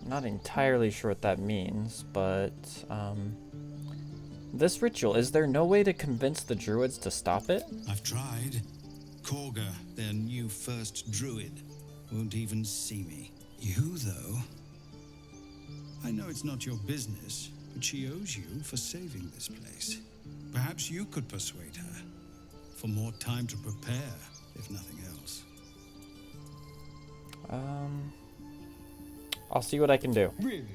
Not entirely sure what that means, but this ritual, is there no way to convince the druids to stop it? I've tried. Korga, their new first druid, won't even see me. You, though, I know it's not your business, but she owes you for saving this place. Perhaps you could persuade her for more time to prepare, if nothing else. I'll see what I can do. Really?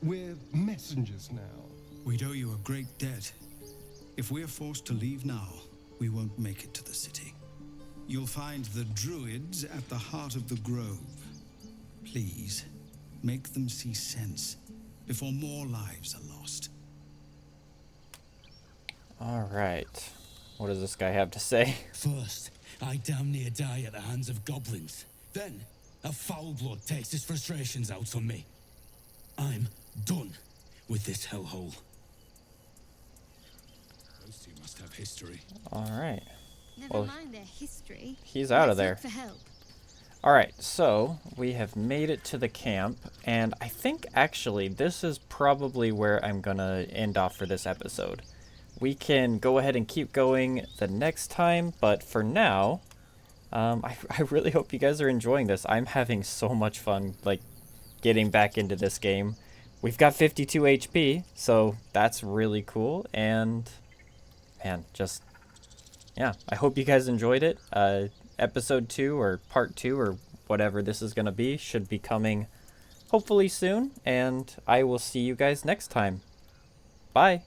We're messengers now. We'd owe you a great debt. If we're forced to leave now, we won't make it to the city. You'll find the druids at the heart of the grove. Please, make them see sense before more lives are lost. Alright. What does this guy have to say? First, I damn near die at the hands of goblins. Then, a foul blood takes his frustrations out on me. I'm done with this hellhole. Those two must have history. Alright. Never Well, mind their history. He's out of Let's there. look for help. Alright, so we have made it to the camp, and I think actually this is probably where I'm gonna end off for this episode. We can go ahead and keep going the next time, but for now, I really hope you guys are enjoying this. I'm having so much fun, like, getting back into this game. We've got 52 HP, so that's really cool, and, man, just, yeah, I hope you guys enjoyed it. Episode 2, or part 2, or whatever this is going to be, should be coming hopefully soon, and I will see you guys next time. Bye!